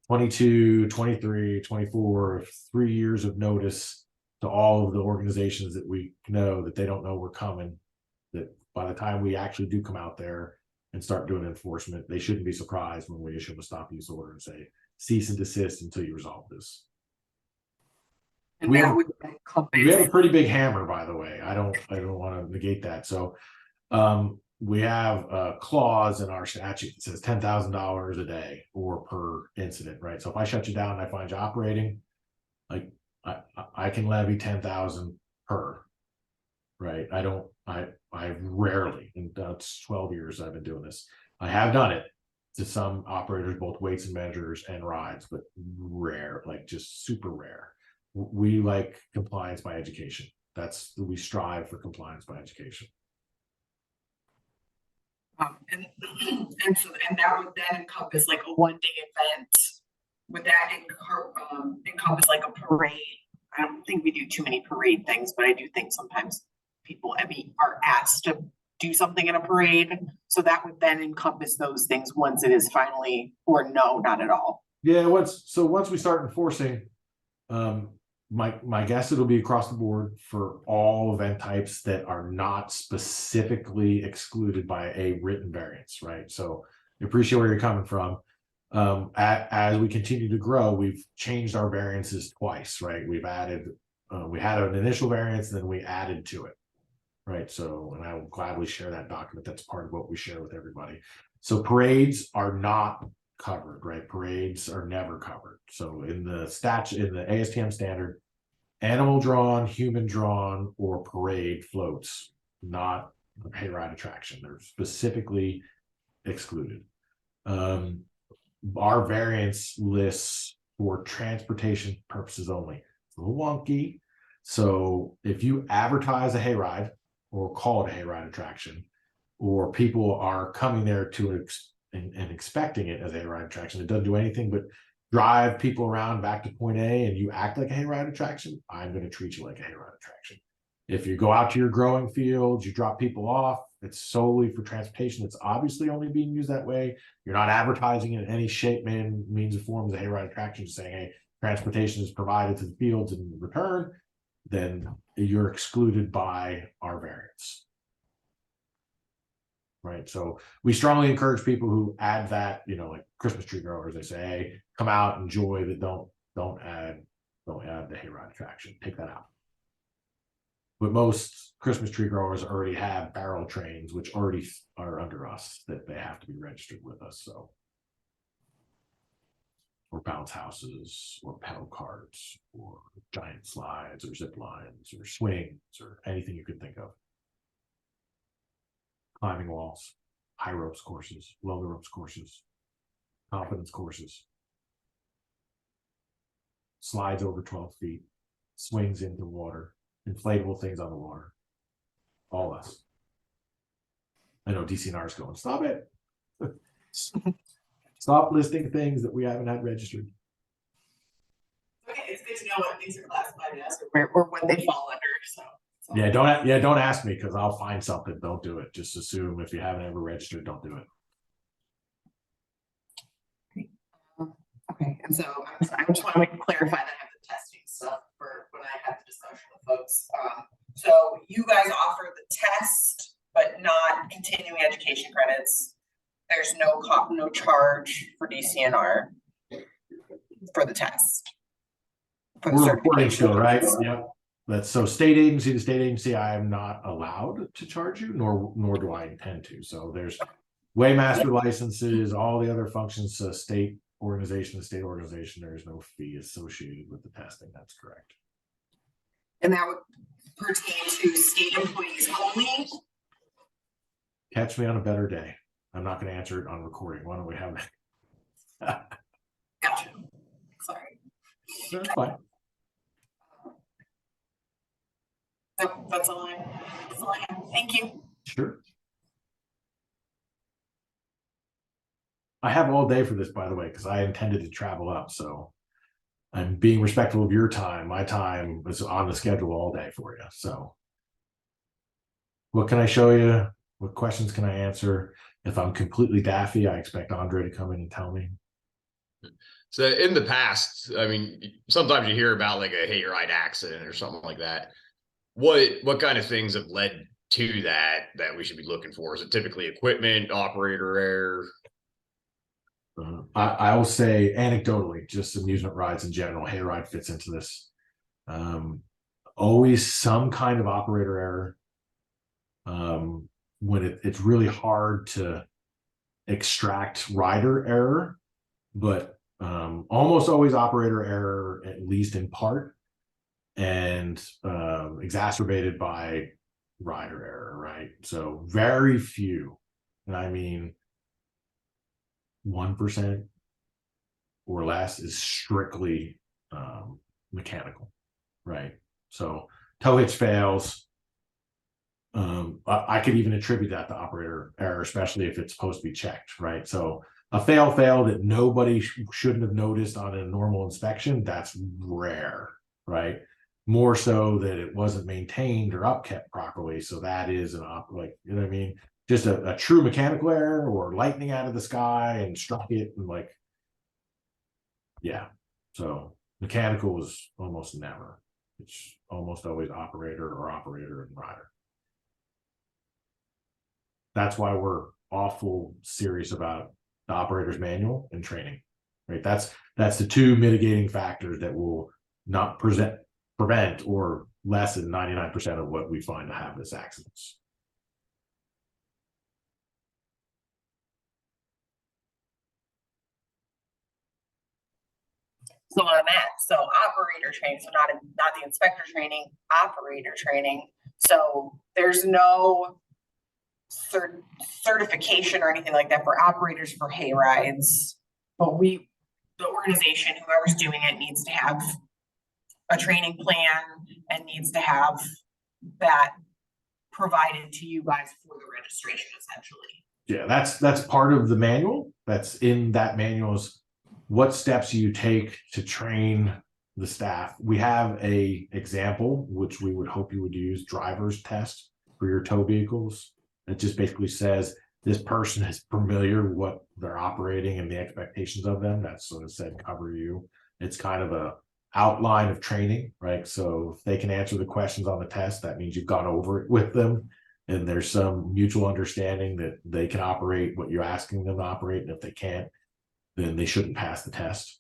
22, 23, 24, 3 years of notice to all of the organizations that we know that they don't know we're coming, that by the time we actually do come out there and start doing enforcement, they shouldn't be surprised when we issue a stop use order and say cease and desist until you resolve this. And We that have, would we have a pretty big hammer, by the way. I don't want to negate that. So we have a clause in our statute that says $10,000 a day or per incident, right? So if I shut you down and I find you operating, like I can levy 10,000 per, right? I rarely, and that's 12 years I've been doing this. I have done it to some operators, both weights and measures and rides, but rare, like just super rare. We like compliance by education. We strive for compliance by education. And that would then encompass like a 1-day event. Would that encompass like a parade? I don't think we do too many parade things, but I do think sometimes people, are asked to do something in a parade. So that would then encompass those things once it is finally, or no, not at all. Yeah, once we start enforcing, my guess it'll be across the board for all event types that are not specifically excluded by a written variance, right? So I appreciate where you're coming from. As we continue to grow, we've changed our variances twice, right? We've added, we had an initial variance, then we added to it, right? So, and I will gladly share that document. That's part of what we share with everybody. So parades are not covered, right? Parades are never covered. So in the ASTM standard, animal drawn, human drawn, or parade floats, not a hayride attraction. They're specifically excluded. Our variance lists for transportation purposes only. It's a little wonky. So if you advertise a hayride or call it a hayride attraction, or people are coming there to and expecting it as a hayride attraction, it doesn't do anything but drive people around back to point A, and you act like a hayride attraction, I'm going to treat you like a hayride attraction. If you go out to your growing fields, you drop people off, it's solely for transportation. It's obviously only being used that way. You're not advertising it in any shape, means, or form as a hayride attraction, saying, hey, transportation is provided to the fields in return, then you're excluded by our variance. Right. So we strongly encourage people who add that, like Christmas tree growers, they say, hey, come out, enjoy, but don't add the hayride attraction. Take that out. But most Christmas tree growers already have barrel trains, which already are under us, that they have to be registered with us. So, or bounce houses, or pedal carts, or giant slides, or zip lines, or swings, or anything you could think of. Climbing walls, high ropes courses, low ropes courses, confidence courses, slides over 12 feet, swings into water, inflatable things on the water. All us. I know DCNR's going, stop it. Stop listing things that we haven't had registered. Okay, it's good to know what things are classified as or what they fall under. So. Yeah, don't ask me, because I'll find something. Don't do it. Just assume if you haven't ever registered, don't do it. Okay, and so I just want to clarify that I have the testing stuff for when I have the discussion with folks. So you guys offer the test, but not continuing education credits. There's no charge for DCNR for the test. For the We're reporting certification. still, right? Yep. That's so state agency to state agency, I am not allowed to charge you, nor do I intend to. So there's weighmaster licenses, all the other functions, state organization to state organization, there is no fee associated with the testing. That's correct. And that would pertain to state employees only? Catch me on a better day. I'm not going to answer it on recording. Why don't we have that? Gotcha. Sorry. That's fine. That's all I have. Thank you. Sure. I have all day for this, by the way, because I intended to travel up. So I'm being respectful of your time. My time was on the schedule all day for you. So what can I show you? What questions can I answer? If I'm completely daffy, I expect Andre to come in and tell me. So in the past, I mean, sometimes you hear about like a hayride accident or something like that. What kind of things have led to that we should be looking for? Is it typically equipment, operator error? I will say anecdotally, just amusement rides in general, hayride fits into this. Always some kind of operator error. When it's really hard to extract rider error, but almost always operator error, at least in part, and exacerbated by rider error, right? So very few, and I mean 1% or less is strictly mechanical, right? So tow hitch fails, I could even attribute that to operator error, especially if it's supposed to be checked, right? So a fail that nobody shouldn't have noticed on a normal inspection, that's rare, right? More so that it wasn't maintained or upkept properly. So that is like, you know what I mean? Just a true mechanical error, or lightning out of the sky and struck it, and like, yeah. So mechanical was almost never. It's almost always operator and rider. That's why we're awful serious about the operator's manual and training, right? That's the two mitigating factors that will not prevent or lessen 99% of what we find to hazardous accidents. So on that, so operator training, so not the inspector training, operator training. So there's no certification or anything like that for operators for hay rides, but the organization, whoever's doing it, needs to have a training plan and needs to have that provided to you guys for the registration, essentially. Yeah, that's part of the manual. That's in that manual is what steps you take to train the staff. We have a example, which we would hope you would use, driver's test for your tow vehicles. It just basically says this person is familiar with what they're operating and the expectations of them. That's sort of said cover you. It's kind of a outline of training, right? So if they can answer the questions on the test, that means you've gone over it with them and there's some mutual understanding that they can operate what you're asking them to operate. And if they can't, then they shouldn't pass the test,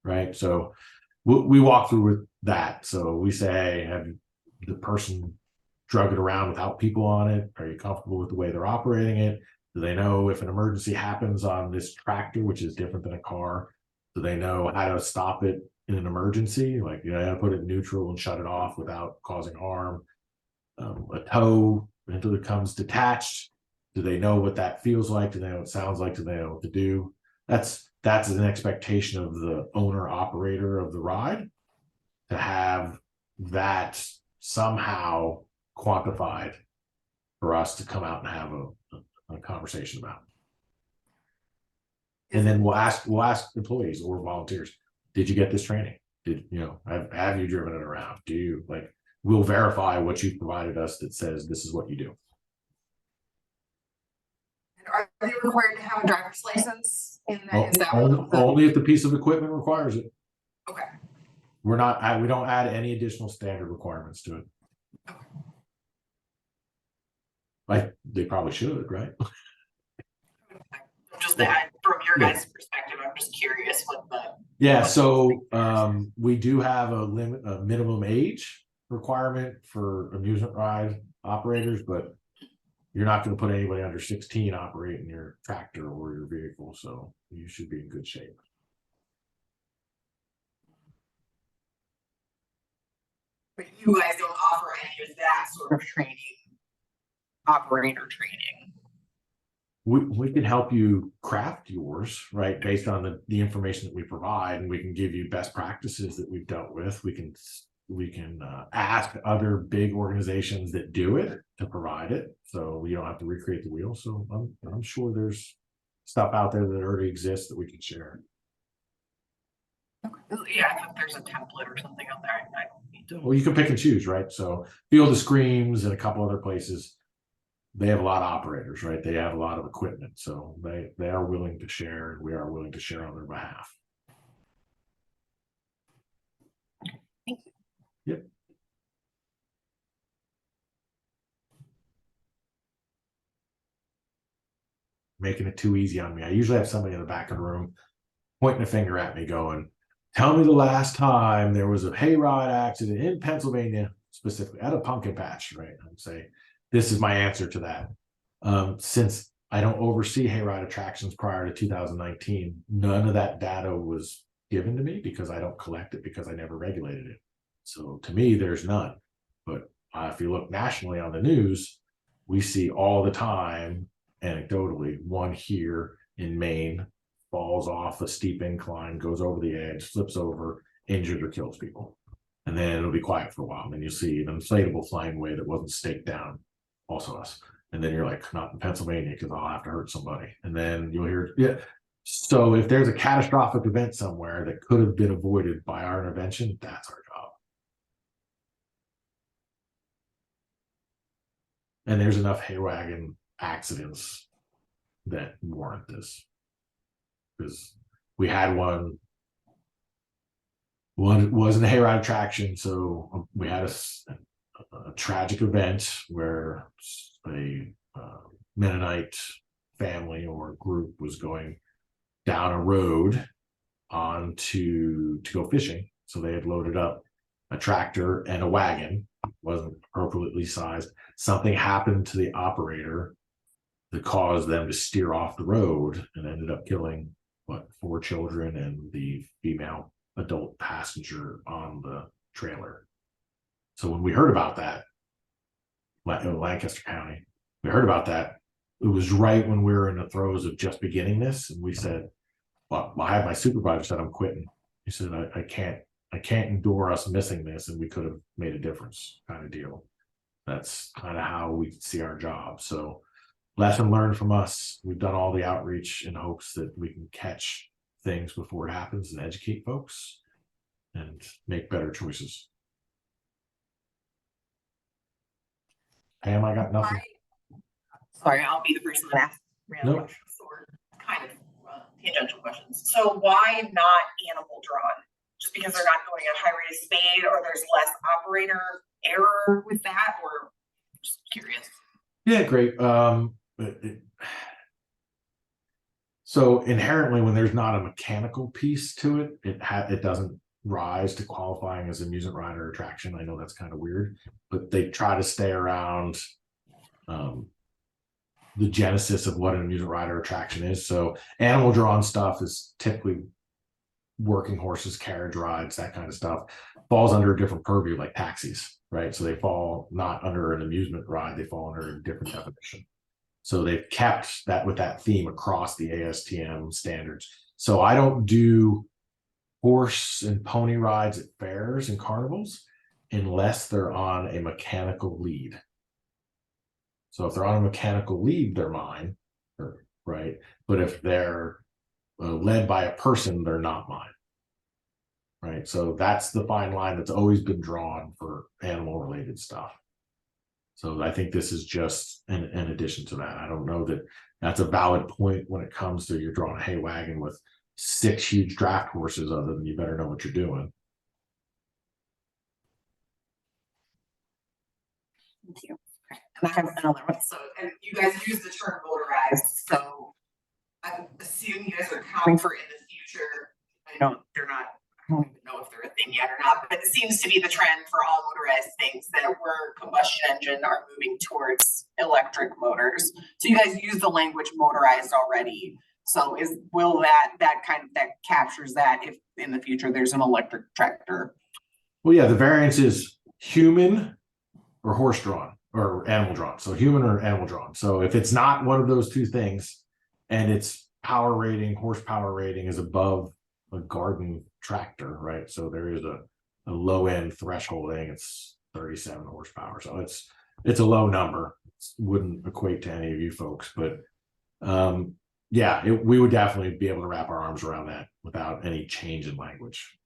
right? So we walk through with that. So we say, hey, have the person drug it around without people on it? Are you comfortable with the way they're operating it? Do they know if an emergency happens on this tractor, which is different than a car? Do they know how to stop it in an emergency? Like, you know, how to put it in neutral and shut it off without causing harm. A tow until it comes detached. Do they know what that feels like? Do they know what it sounds like? Do they know what to do? That's an expectation of the owner operator of the ride to have that somehow quantified for us to come out and have a conversation about. And then we'll ask employees or volunteers, did you get this training? Did you know, have you driven it around? Do you like, we'll verify what you've provided us that says this is what you do. Are they required to have a driver's license in that? Is that Only if the piece of equipment requires it. Okay. We don't add any additional standard requirements to it. Okay. Like they probably should, right? Just that from your guys' perspective, I'm just curious what the. Yeah, so we do have a minimum age requirement for amusement ride operators, but you're not going to put anybody under 16 operating your tractor or your vehicle, so you should be in good shape. But you guys don't offer any of that sort of training, operator training. We can help you craft yours, right, based on the information that we provide, and we can give you best practices that we've dealt with. We can ask other big organizations that do it to provide it, so you don't have to recreate the wheel. So I'm sure there's stuff out there that already exists that we can share. Okay. Yeah, I think there's a template or something out there. I don't need to. Well, you can pick and choose, right? So Field of Screams and a couple other places, they have a lot of operators, right? They have a lot of equipment, so they are willing to share, and we are willing to share on their behalf. Thank you. Yep. Making it too easy on me. I usually have somebody in the back of the room pointing a finger at me going, tell me the last time there was a hayride accident in Pennsylvania, specifically at a pumpkin patch, right? I would say, this is my answer to that. Since I don't oversee hayride attractions prior to 2019, none of that data was given to me because I don't collect it because I never regulated it. So to me, there's none. But if you look nationally on the news, we see all the time, anecdotally, one here in Maine falls off a steep incline, goes over the edge, flips over, injures or kills people. And then it'll be quiet for a while. And then you'll see an inflatable flying away that wasn't staked down also us. And then you're like, not in Pennsylvania because I'll have to hurt somebody. And then you'll hear, yeah. So if there's a catastrophic event somewhere that could have been avoided by our intervention, that's our job. And there's enough hay wagon accidents that warrant this. Because we had one wasn't a hayride attraction, so we had a tragic event where a Mennonite family or group was going down a road to go fishing. So they had loaded up a tractor and a wagon, wasn't appropriately sized. Something happened to the operator that caused them to steer off the road and ended up killing 4 children and the female adult passenger on the trailer. So when we heard about that, Lancaster County, we heard about that. It was right when we were in the throes of just beginning this, and we said, "Well, I had my supervisor said I'm quitting." He said, "I can't endure us missing this, and we could have made a difference," kind of deal. That's kind of how we see our job. So, lesson learned from us. We've done all the outreach in hopes that we can catch things before it happens and educate folks and make better choices. Pam, I got nothing. Sorry, I'll be the person that asks random Nope. questions or kind of tangential questions. So why not animal drawn? Just because they're not going at high rate of speed, or there's less operator error with that, or just curious? Yeah, great. So inherently, when there's not a mechanical piece to it, it doesn't rise to qualifying as an amusement ride or attraction. I know that's kind of weird, but they try to stay around the genesis of what an amusement ride or attraction is. So animal drawn stuff is typically working horses, carriage rides, that kind of stuff. Falls under a different purview, like taxis, right? So they fall not under an amusement ride, they fall under a different definition. So they've kept that with that theme across the ASTM standards. So I don't do horse and pony rides at fairs and carnivals unless they're on a mechanical lead. So if they're on a mechanical lead, they're mine, right? But if they're led by a person, they're not mine, right? So that's the fine line that's always been drawn for animal related stuff. So I think this is just an addition to that. I don't know that that's a valid point when it comes to you're drawing a hay wagon with 6 huge draft horses, other than you better know what you're doing. Thank you. And I have another one. So, and you guys use the term motorized, so I assume you guys are accounting for in the future. I don't even know if they're a thing yet or not, but it seems to be the trend for all motorized things that were combustion engine are moving towards electric motors. So you guys use the language motorized already. So will that captures that if in the future there's an electric tractor? Well, yeah, the variance is human or horse drawn or animal drawn. So human or animal drawn. So if it's not one of those two things and its power rating, horsepower rating is above a garden tractor, right? So there is a low end threshold. I think it's 37 horsepower. So it's a low number. It wouldn't equate to any of you folks, but yeah, we would definitely be able to wrap our arms around that without any change in language.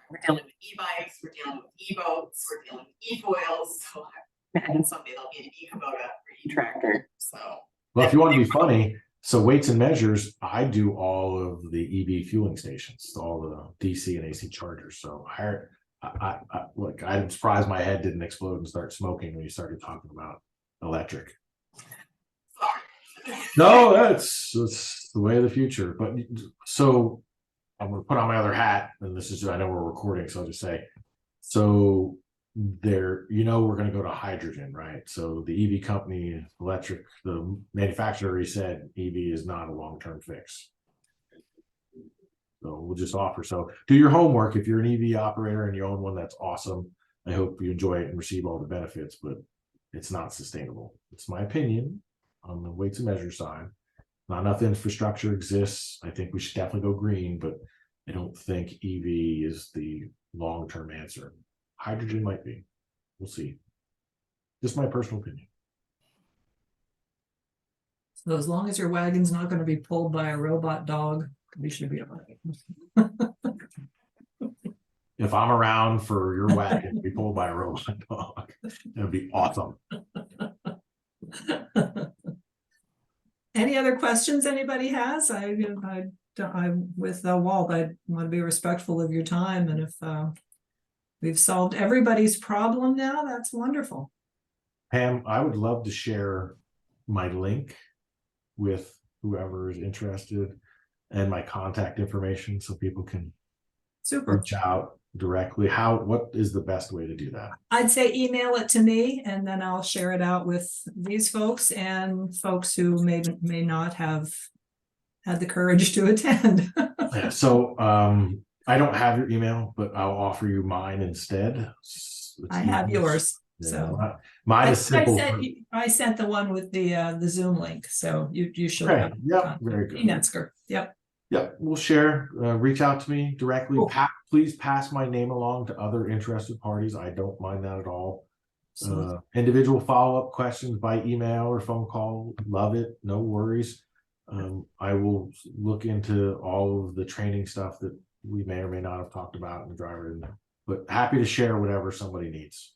We're dealing with e-bikes, we're dealing with e-boats, we're dealing with e-foils. So I imagine someday there'll be an e-Kubota or e-tractor. So, well, if you want to be funny, so weights and measures, I do all of the EV fueling stations, all the DC and AC chargers. So look, I'm surprised my head didn't explode and start smoking when you started talking about electric. sorry. No, that's the way of the future. But so I'm going to put on my other hat, and this is, I know we're recording, so I'll just say, so we're going to go to hydrogen, right? So the EV company, electric, the manufacturer already said EV is not a long-term fix. So we'll just offer. So do your homework. If you're an EV operator and you own one, that's awesome. I hope you enjoy it and receive all the benefits, but it's not sustainable. It's my opinion on the weights and measures side. Not enough infrastructure exists. I think we should definitely go green, but I don't think EV is the long-term answer. Hydrogen might be. We'll see. Just my personal opinion. So as long as your wagon's not gonna be pulled by a robot dog, we should be all If I'm around for your wagon to be pulled by a robot dog, that'd be awesome. right. Any other questions anybody has? I'm with Walt. I want to be respectful of your time, and if we've solved everybody's problem now, that's wonderful. Pam, I would love to share my link with whoever is interested and my contact information so people can Super. reach out directly. What is the best way to do that? I'd say email it to me, and then I'll share it out with these folks and folks who may not have had the courage to attend. Yeah, so I don't have your email, but I'll offer you mine instead. I have yours. Yeah, So mine is simple. I sent the one with the Zoom link, so you should Okay, have. yep, very good. Netsker. Yep. Yep, we'll share. Reach out to me directly. Cool. Please pass my name along to other interested parties. I don't mind that at all. So, Individual follow-up questions by email or phone call. Love it. No worries. I will look into all of the training stuff that we may or may not have talked about in the driver, but happy to share whatever somebody needs.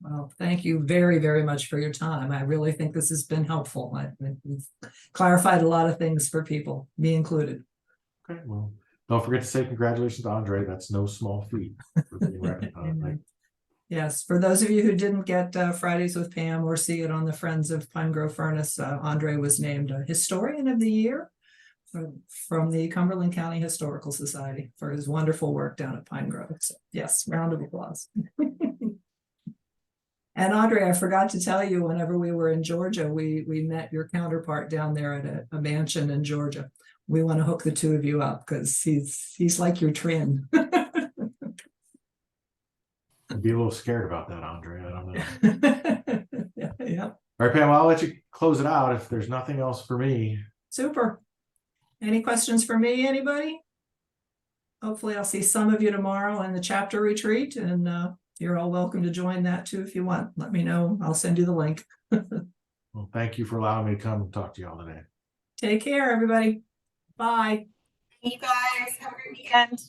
well, thank you very, very much for your time. I really think this has been helpful. We've clarified a lot of things for people, me included. Okay, well, don't forget to say congratulations to Andre. That's no small feat for being recognized. Yes, for those of you who didn't get Fridays with Pam or see it on the Friends of Pine Grove Furnace, Andre was named a Historian of the Year from the Cumberland County Historical Society for his wonderful work down at Pine Grove. So, yes, round of applause. And Andre, I forgot to tell you, whenever we were in Georgia, we met your counterpart down there at a mansion in Georgia. We want to hook the two of you up because he's like your twin. I'd be a little scared about that, Andre. I don't know. Yeah. All right, Pam, I'll let you close it out if there's nothing else for me. Super. Any questions for me, anybody? Hopefully I'll see some of you tomorrow in the chapter retreat, and you're all welcome to join that too if you want. Let me know. I'll send you the link. Well, thank you for allowing me to come talk to you all today. Take care, everybody. Bye. You guys have a great weekend.